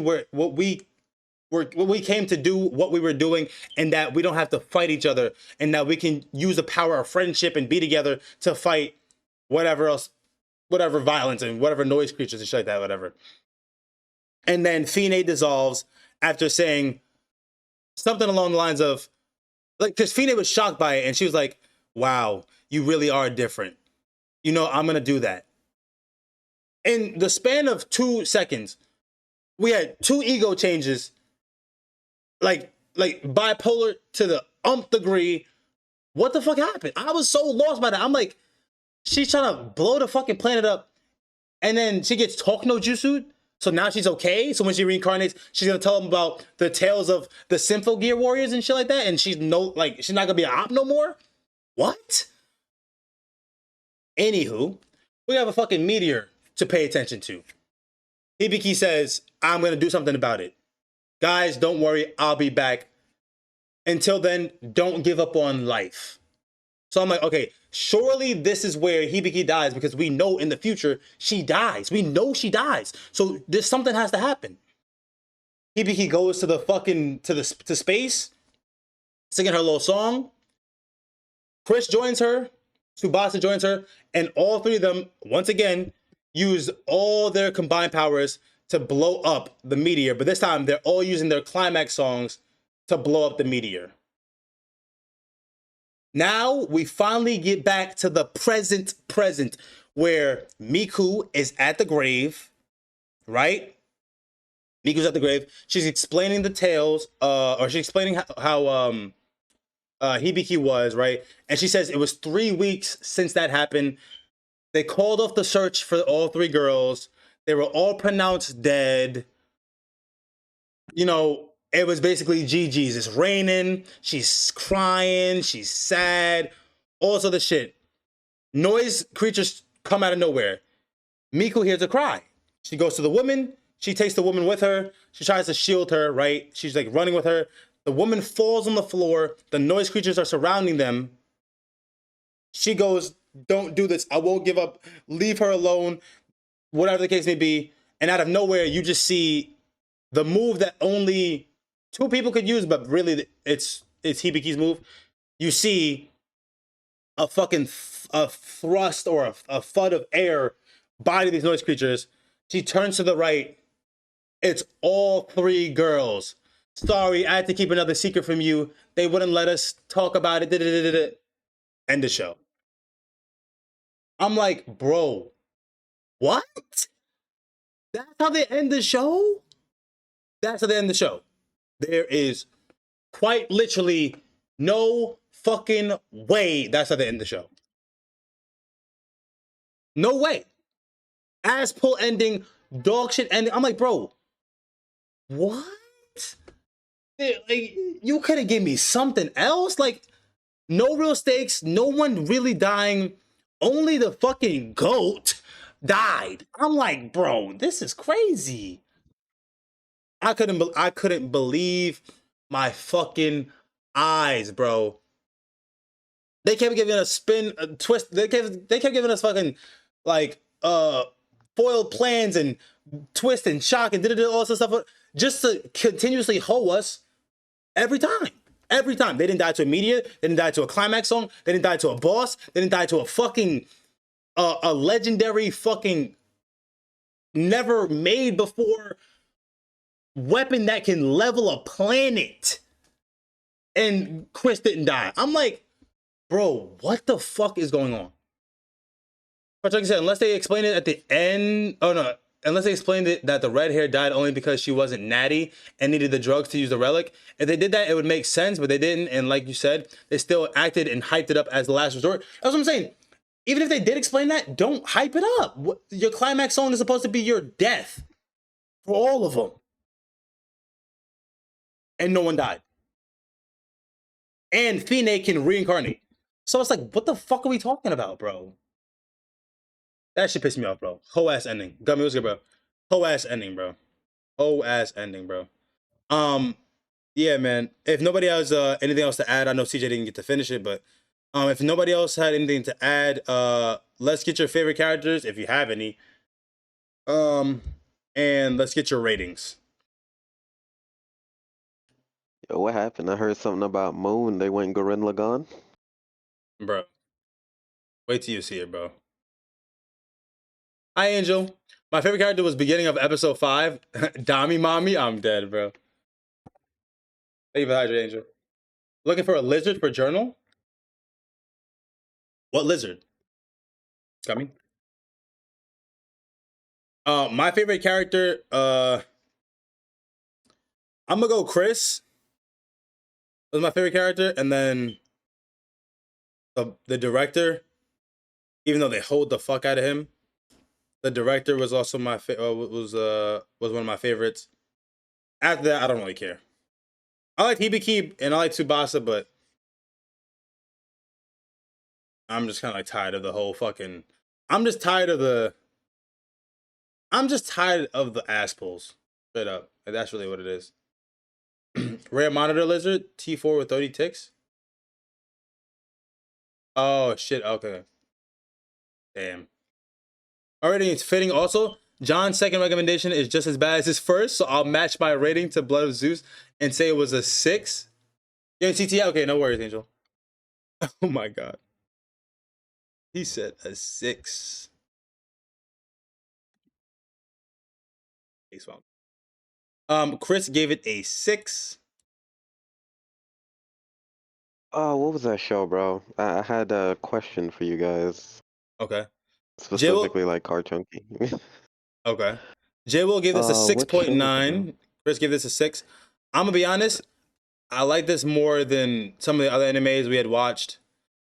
came to do, what we were doing, and that we don't have to fight each other, and that we can use the power of friendship and be together to fight whatever else, whatever violence and whatever noise creatures and shit like that, whatever. And then Fine dissolves after saying something along the lines of, like, because Fine was shocked by it, and she was like, wow, you really are different. You know, I'm going to do that. In the span of 2 seconds, we had 2 ego changes, like bipolar to the degree. What the fuck happened? I was so lost by that. I'm like, she's trying to blow the fucking planet up, and then she gets talk no jutsu. So now she's okay. So when she reincarnates, she's gonna tell them about the tales of the Symphogear warriors and shit like that. And she's not gonna be an op no more. What? Anywho, we have a fucking meteor to pay attention to. Hibiki says, I'm gonna do something about it. Guys, don't worry, I'll be back. Until then, don't give up on life. So I'm like, okay, surely this is where Hibiki dies, because we know in the future she dies. We know she dies. So something has to happen. Hibiki goes to the fucking to space, singing her little song. Chris joins her, Tsubasa joins her, and all 3 of them once again use all their combined powers to blow up the meteor. But this time they're all using their climax songs to blow up the meteor. Now we finally get back to the present, where Miku is at the grave, right? Miku's at the grave. She's explaining the tales, or she's explaining how Hibiki was, right? And she says it was 3 weeks since that happened. They called off the search for all 3 girls. They were all pronounced dead. You know, it was basically GG's. It's raining. She's crying. She's sad. All this other shit. Noise creatures come out of nowhere. Miku hears a cry. She goes to the woman. She takes the woman with her. She tries to shield her, right? She's like running with her. The woman falls on the floor. The noise creatures are surrounding them. She goes, don't do this. I won't give up. Leave her alone. whatever the case may be, and out of nowhere you just see the move that only two people could use, but really it's Hibiki's move. You see a fucking a thrust or a thud of air body these noise creatures. She turns to the right. It's all three girls. Sorry, I had to keep another secret from you. They wouldn't let us talk about it. End the show. I'm like, bro, what? That's how they end the show? That's how they end the show. There is quite literally no fucking way that's how they end the show. No way. Ass pull ending, dog shit ending. I'm like, bro, what? Like, you could have given me something else. Like, no real stakes, no one really dying. Only the fucking goat died. I'm like, bro, this is crazy. I couldn't believe my fucking eyes, bro. They kept giving us spin, a twist. They kept giving us fucking like foiled plans and twist and shock and all this stuff just to continuously hoe us every time. Every time. They didn't die to a meteor. They didn't die to a climax song. They didn't die to a boss. They didn't die to a fucking a legendary fucking never made before weapon that can level a planet. And Chris didn't die. I'm like, bro, what the fuck is going on? But like I said, unless they explain it at the end, unless they explained it that the red hair died only because she wasn't natty and needed the drugs to use the relic. If they did that, it would make sense, but they didn't. And like you said, they still acted and hyped it up as the last resort. That's what I'm saying. Even if they did explain that, don't hype it up. Your climax song is supposed to be your death for all of them. And no one died. And Fine can reincarnate. So it's like, what the fuck are we talking about, bro? That shit pissed me off, bro. Whole ass ending. Gummy, what's good, bro? Whole ass ending, bro. Whole ass ending, bro. Yeah, man. If nobody has anything else to add, I know CJ didn't get to finish it, but if nobody else had anything to add, let's get your favorite characters if you have any. And let's get your ratings. Yo, what happened? I heard something about Moon. They went Gurren Lagann. Bro. Wait till you see it, bro. Hi, Angel. My favorite character was beginning of episode 5. Dami Mommy. I'm dead, bro. Thank you for hydrate, Angel. Looking for a lizard for journal? What lizard? Coming. My favorite character, I'm gonna go Chris. Was my favorite character, and then the director, even though they hold the fuck out of him, the director was also my was one of my favorites. After that, I don't really care. I like Hibiki and I like Tsubasa, but I'm just kind of like tired of the whole fucking. I'm just tired of the ass pulls. Straight up, like, that's really what it is. Rare monitor lizard T4 with 30 ticks. Oh shit! Okay. Damn. Already, it's fitting. Also, John's second recommendation is just as bad as his first, so I'll match my rating to Blood of Zeus and say it was a 6. Yeah, CTI. Okay, no worries, Angel. Oh my god. He said a 6. Chris gave it a 6. Oh, what was that show, bro? I had a question for you guys. Okay. Specifically, like Carchunky. Okay. Jay will give this a 6.9. Chris gave this a 6. I'm gonna be honest. I like this more than some of the other animes we had watched.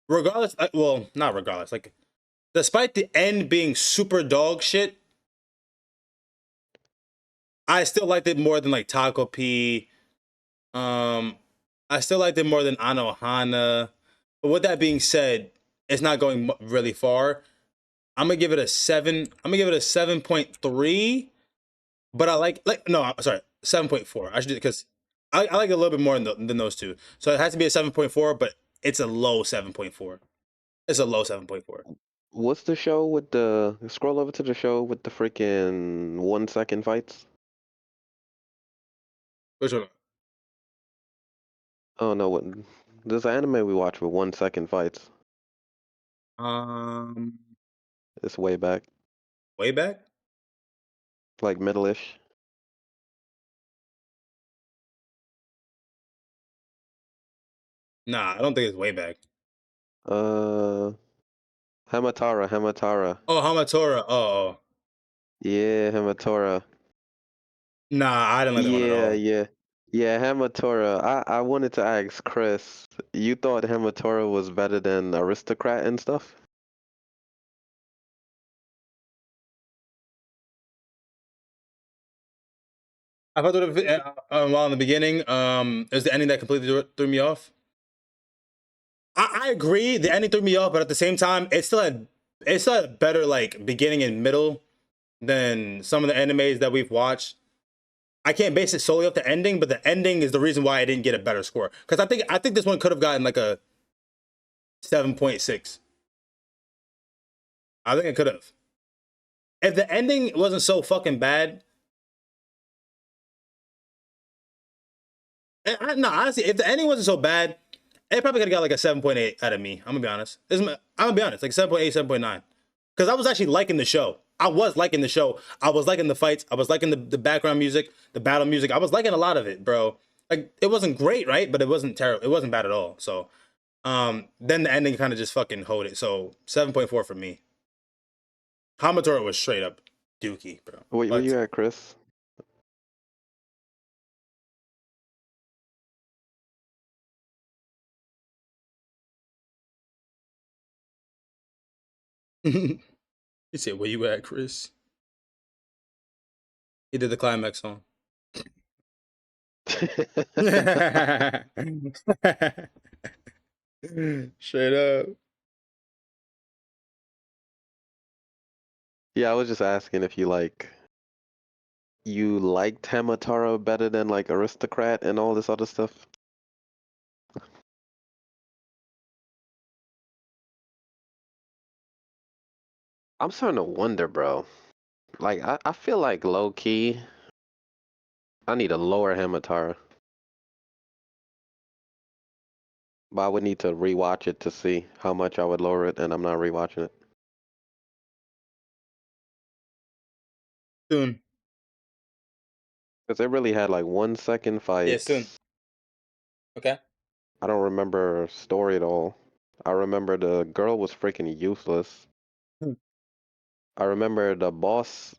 Regardless, well, not regardless. Like, despite the end being super dog shit, I still liked it more than like Taco P. I still liked it more than Anohana. But with that being said, it's not going really far. I'm gonna give it a 7. I'm gonna give it a 7.3. But I like no, I'm sorry, 7.4. I should, because I like it a little bit more than those two. So it has to be a 7.4, but it's a low 7.4. It's a low 7.4. What's the show with the scroll over to the show with the freaking 1 second fights? Which one? Oh no, what there's an anime we watch with 1 second fights. Um, It's way back, way back? like middle-ish. Nah, I don't think it's way back. Uh, Hamatora. Oh, Hamatora. Oh. Yeah, Hamatora. Nah, I didn't like that one at Yeah, all. yeah. Yeah, Hamatora. I wanted to ask Chris, you thought Hamatora was better than Aristocrat and stuff? I thought well in the beginning. It was the ending that completely threw me off. I agree, the ending threw me off, but at the same time, it's still had a better like beginning and middle than some of the animes that we've watched. I can't base it solely off the ending, but the ending is the reason why I didn't get a better score. Because I think this one could have gotten like a 7.6. I think it could have. If the ending wasn't so fucking bad, no, honestly, if the ending wasn't so bad, it probably could have got like a 7.8 out of me. I'm gonna be honest. I'm gonna be honest, like 7.8, 7.9. Because I was actually liking the show. I was liking the show. I was liking the fights. I was liking the background music, the battle music. I was liking a lot of it, bro. Like it wasn't great, right? But it wasn't terrible. It wasn't bad at all. So then the ending kind of just fucking hold it. So 7.4 for me. Hamatora was straight up dookie, bro. Where But you at, Chris? he said, "Where you at, Chris?" He did the climax song. Straight up. Yeah, I was just asking if you liked Hamatora better than like Aristocrat and all this other stuff. I'm starting to wonder, bro. Like I feel like low key, I need a lower Hamatora. But I would need to rewatch it to see how much I would lower it, and I'm not rewatching it. Soon. Because it really had like 1 second Yeah, soon. fights. Okay. I don't remember story at all. I remember the girl was freaking useless. Hmm. I remember the boss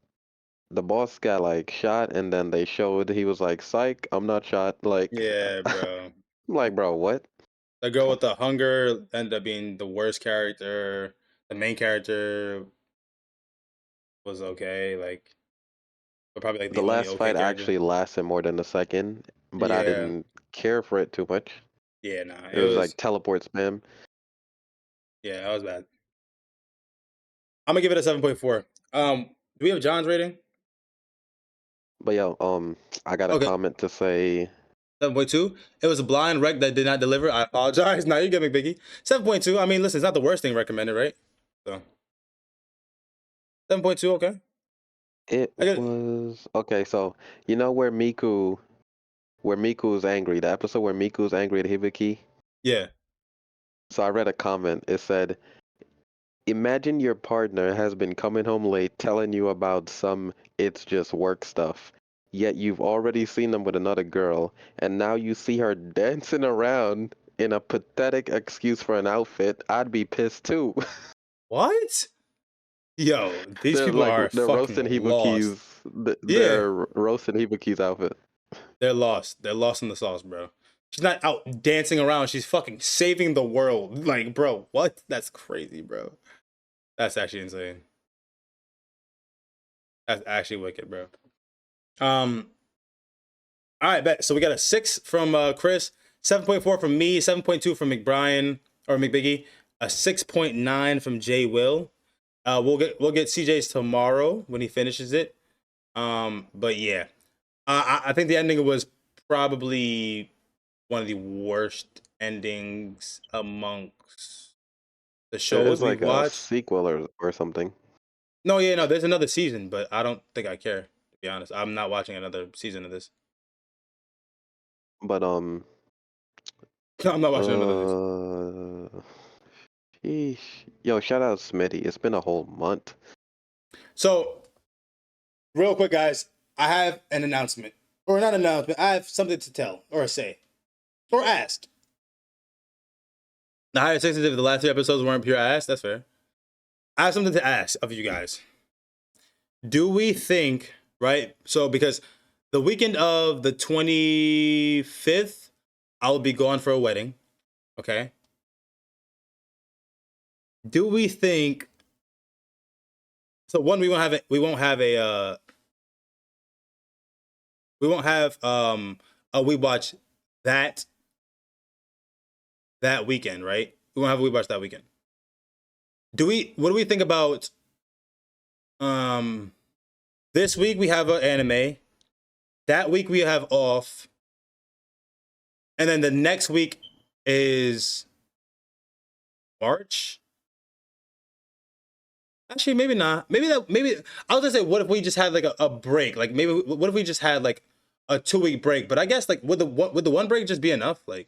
got like shot and then they showed he was like, psych, I'm not shot. Like Yeah, I'm bro. like, bro, what? The girl with the hunger ended up being the worst character. The main character was okay, like, but probably like The the only last okay fight character. actually lasted more than a second, but I Yeah, didn't care for it too much. yeah, nah, It it was like was, teleport spam. yeah, that was bad. I'm gonna give it a 7.4. Do we have John's rating? But yo, I got a Okay, comment to say. 7.2. It was a blind rec that did not deliver. I apologize. Now you get me, Biggie. 7.2. I mean, listen, it's not the worst thing recommended, right? So 7.2. Okay. It I get. was okay. So you know where Miku is angry, the episode where Miku is angry at Hibiki. Yeah. So I read a comment. It said, "Imagine your partner has been coming home late, telling you about some it's just work stuff. Yet you've already seen them with another girl, and now you see her dancing around in a pathetic excuse for an outfit. I'd be pissed too." What? Yo, these They're people like are they're roasting fucking lost. Hibaki's Yeah, they're roasting Hibaki's outfit. they're lost. They're lost in the sauce, bro. She's not out dancing around. She's fucking saving the world. Like, bro, what? That's crazy, bro. That's actually insane. That's actually wicked, bro. Um, all right, bet. So we got a 6 from Chris, 7.4 from me, 7.2 from McBrien or McBiggie, a 6.9 from Jay Will. We'll get CJ's tomorrow when he finishes it. But yeah, I think the ending was probably one of the worst endings amongst The shows There's we've like a watched. sequel or something. No, yeah, no, there's another season, but I don't think I care, to be honest. I'm not watching another season of this. But I'm not watching another of this. Sheesh. Yo, shout out Smitty. It's been a whole month. So, real quick, guys, I have an announcement. Or not an announcement, I have something to tell, or say, or ask. The higher sensitive, the last 3 episodes weren't pure ask, that's fair. I have something to ask of you guys. Do we think, right? So, because the weekend of the 25th, I will be going for a wedding. Okay. Do we think? So one, we won't have a WeebWatch that weekend, right? We won't have a WeebWatch that weekend. What do we think about this week we have an anime. That week we have off. And then the next week is March. Actually, maybe not. Maybe I was gonna say, what if we just had like a break? Like maybe what if we just had like a 2-week break? But I guess like would the one break just be enough? Like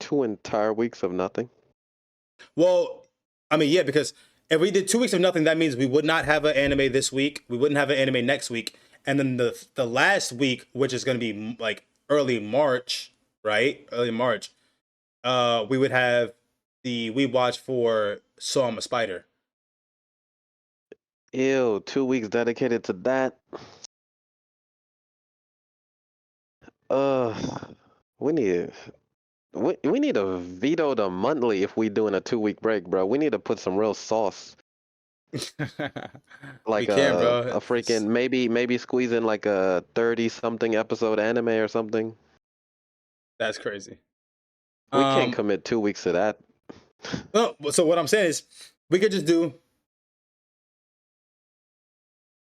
2 entire weeks of nothing. Well, I mean, yeah, because if we did 2 weeks of nothing, that means we would not have an anime this week. We wouldn't have an anime next week, and then the last week, which is gonna be like early March, right? Early March, we would have the We Watch for Saw I'm a Spider. Ew, 2 weeks dedicated to that. Uh, we need we need to veto the monthly if we doing a 2 week break, bro. We need to put some real sauce, We like can, bro. a freaking maybe squeeze in like a 30 something episode anime or something. That's crazy. We can't commit 2 weeks to that. No, so what I'm saying is, we could just do.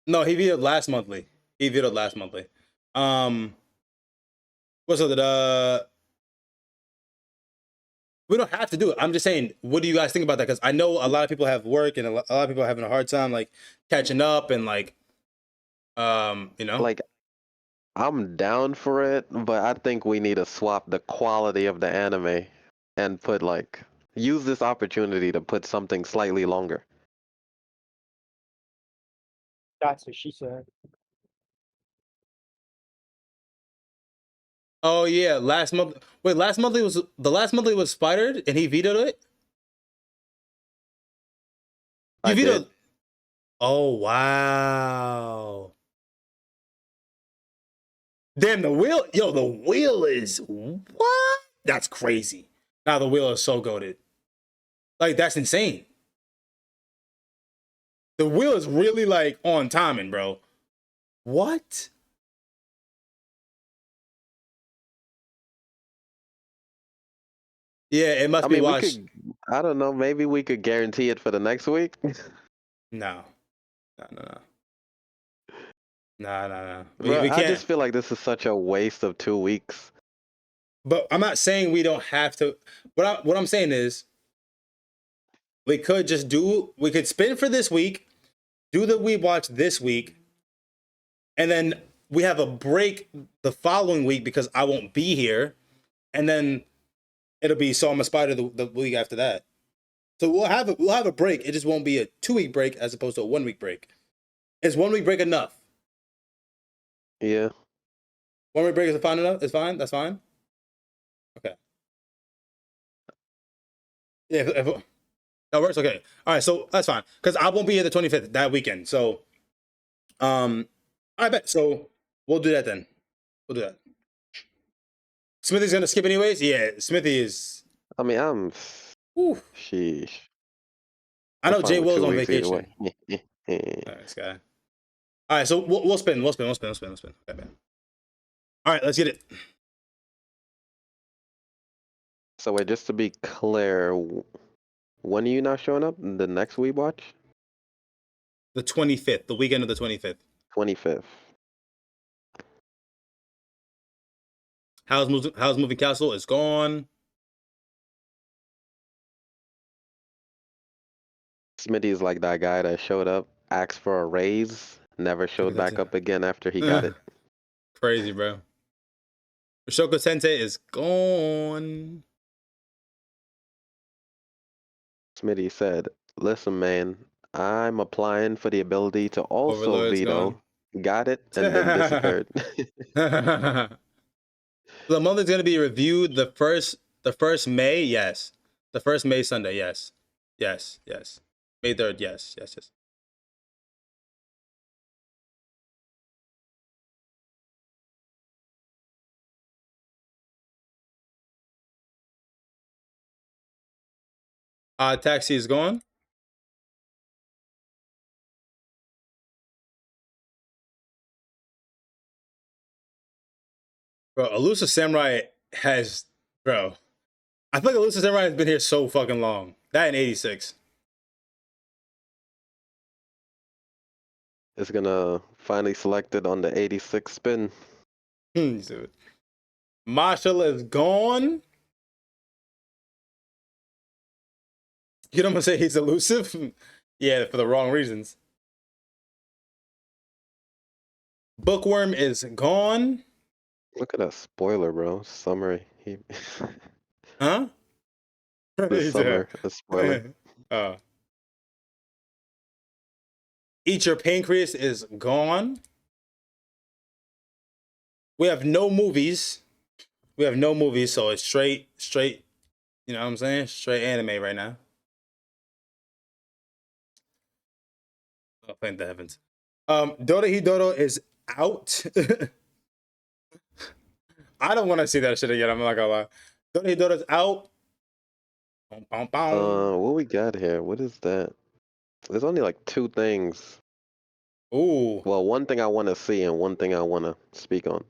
No, he vetoed last monthly. He vetoed last monthly. What's up? We don't have to do it. I'm just saying, what do you guys think about that? Because I know a lot of people have work, and a lot of people are having a hard time like catching up and like, Like I'm down for it, but I think we need to swap the quality of the anime and put like use this opportunity to put something slightly longer. That's what she said. Oh yeah, last month. Wait, last monthly was spidered, and he vetoed it. You I vetoed. did. Oh wow. Damn, the wheel, yo, the wheel is what? That's crazy. Now the wheel is so goated. Like that's insane. The wheel is really like on timing, bro. What? Yeah, it must I be mean, we watched. could. I don't know. Maybe we could guarantee it for the next week. No, no. No. Bro, We I can't. just feel like this is such a waste of 2 weeks. But I'm not saying we don't have to. What I'm saying is, we could just do. We could spin for this week, do the We Watch this week, and then we have a break the following week because I won't be here, and then it'll be Saw I'm a Spider the week after that. So we'll have a break. It just won't be a 2-week break as opposed to a 1-week break. Is 1 week break enough? Yeah. 1 week break is fine enough. It's fine. That's fine. Okay. Yeah. That works. Okay. All right. So that's fine because I won't be here the 25th that weekend. So, I bet. So we'll do that then. We'll do that. Smithy's gonna skip anyways. Yeah. Smithy is. I mean, I'm. Whew. Sheesh. I I'm know fine Jay with Will's two on weeks either vacation. way. All right, this guy. All right. So we'll spin. We'll spin. Okay, man. All right. Let's get it. So wait, just to be clear, when are you not showing up? The next WeebWatch? The 25th. The weekend of the 25th. 25th. How's Moving Castle is gone. Smitty's like that guy that showed up, asked for a raise, never showed back up again after he got it. Crazy, bro. Shoko Sensei is gone. Smitty said, "Listen, man, I'm applying for the ability to also Overlord's veto. Got it," and then disappeared. The month is gonna be reviewed the first May. Yes, the first May Sunday. Yes. May 3rd. Yes. Taxi is gone. Bro, Elusive Samurai has, bro. I feel like Elusive Samurai has been here so fucking long. That in 86. It's gonna finally select it on the 86 spin. Marshall is gone. You know what I'm gonna say? He's elusive. Yeah, for the wrong reasons. Bookworm is gone. Look at that spoiler, bro. Summary. Huh? The summer, a spoiler. Eat Your Pancreas is gone. We have no movies. So it's straight, you know what I'm saying? Straight anime right now. Oh, thank the heavens. Dota Hidoto is out. I don't want to see that shit again. I'm not gonna lie. Dota Hidoto's out. What we got here? What is that? There's only like 2 things. Ooh. Well, one thing I want to see and one thing I want to speak on.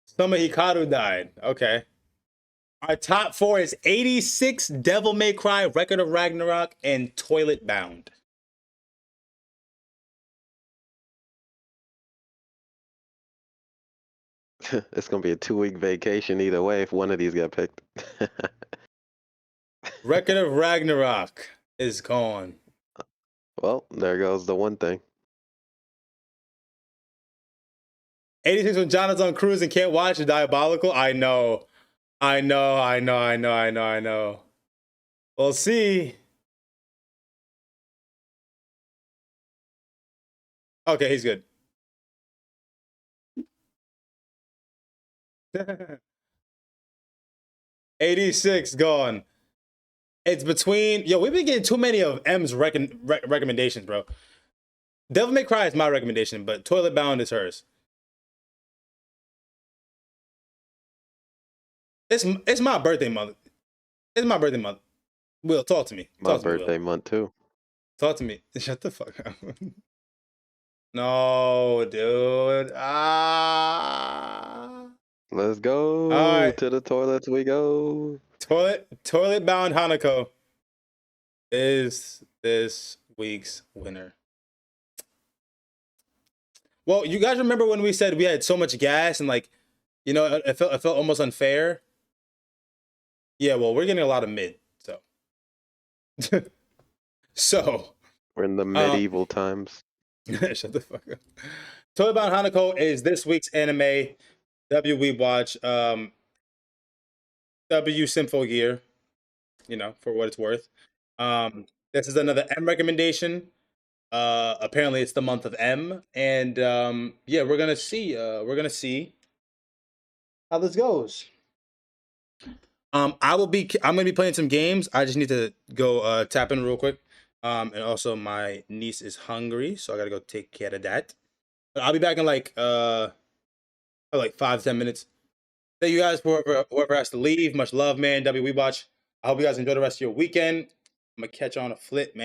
Sama Hikaru died. Okay. Our top 4 is 86, Devil May Cry, Record of Ragnarok, and Toilet Bound. It's gonna be a 2-week vacation either way if one of these get picked. Record of Ragnarok is gone. Well, there goes the one thing. 86 when Jonathan's on cruise and can't watch is diabolical. I know. We'll see. Okay, he's good. '86 gone. It's between we've been getting too many of M's recommendations, bro. Devil May Cry is my recommendation, but Toilet Bound is hers. It's my birthday month. It's my birthday month. Will, talk to me. My birthday month too. Talk to me. Shut the fuck up. No, dude. Let's go. All right. To the toilets we go. Toilet Bound Hanako is this week's winner. Well, you guys remember when we said we had so much gas and it felt almost unfair? Yeah, well, we're getting a lot of mid, so. So. We're in the medieval times. Shut the fuck up. Toilet Bound Hanako is this week's anime. WeebWatch, W Symphogear, for what it's worth. This is another M recommendation. Apparently it's the month of M, and we're gonna see how this goes. I'm gonna be playing some games. I just need to go tap in real quick. And also my niece is hungry, so I gotta go take care of that. But I'll be back in like 5-10 minutes. Thank you guys for whoever has to leave. Much love, man. WeebWatch. I hope you guys enjoy the rest of your weekend. I'm gonna catch you on a flip, man.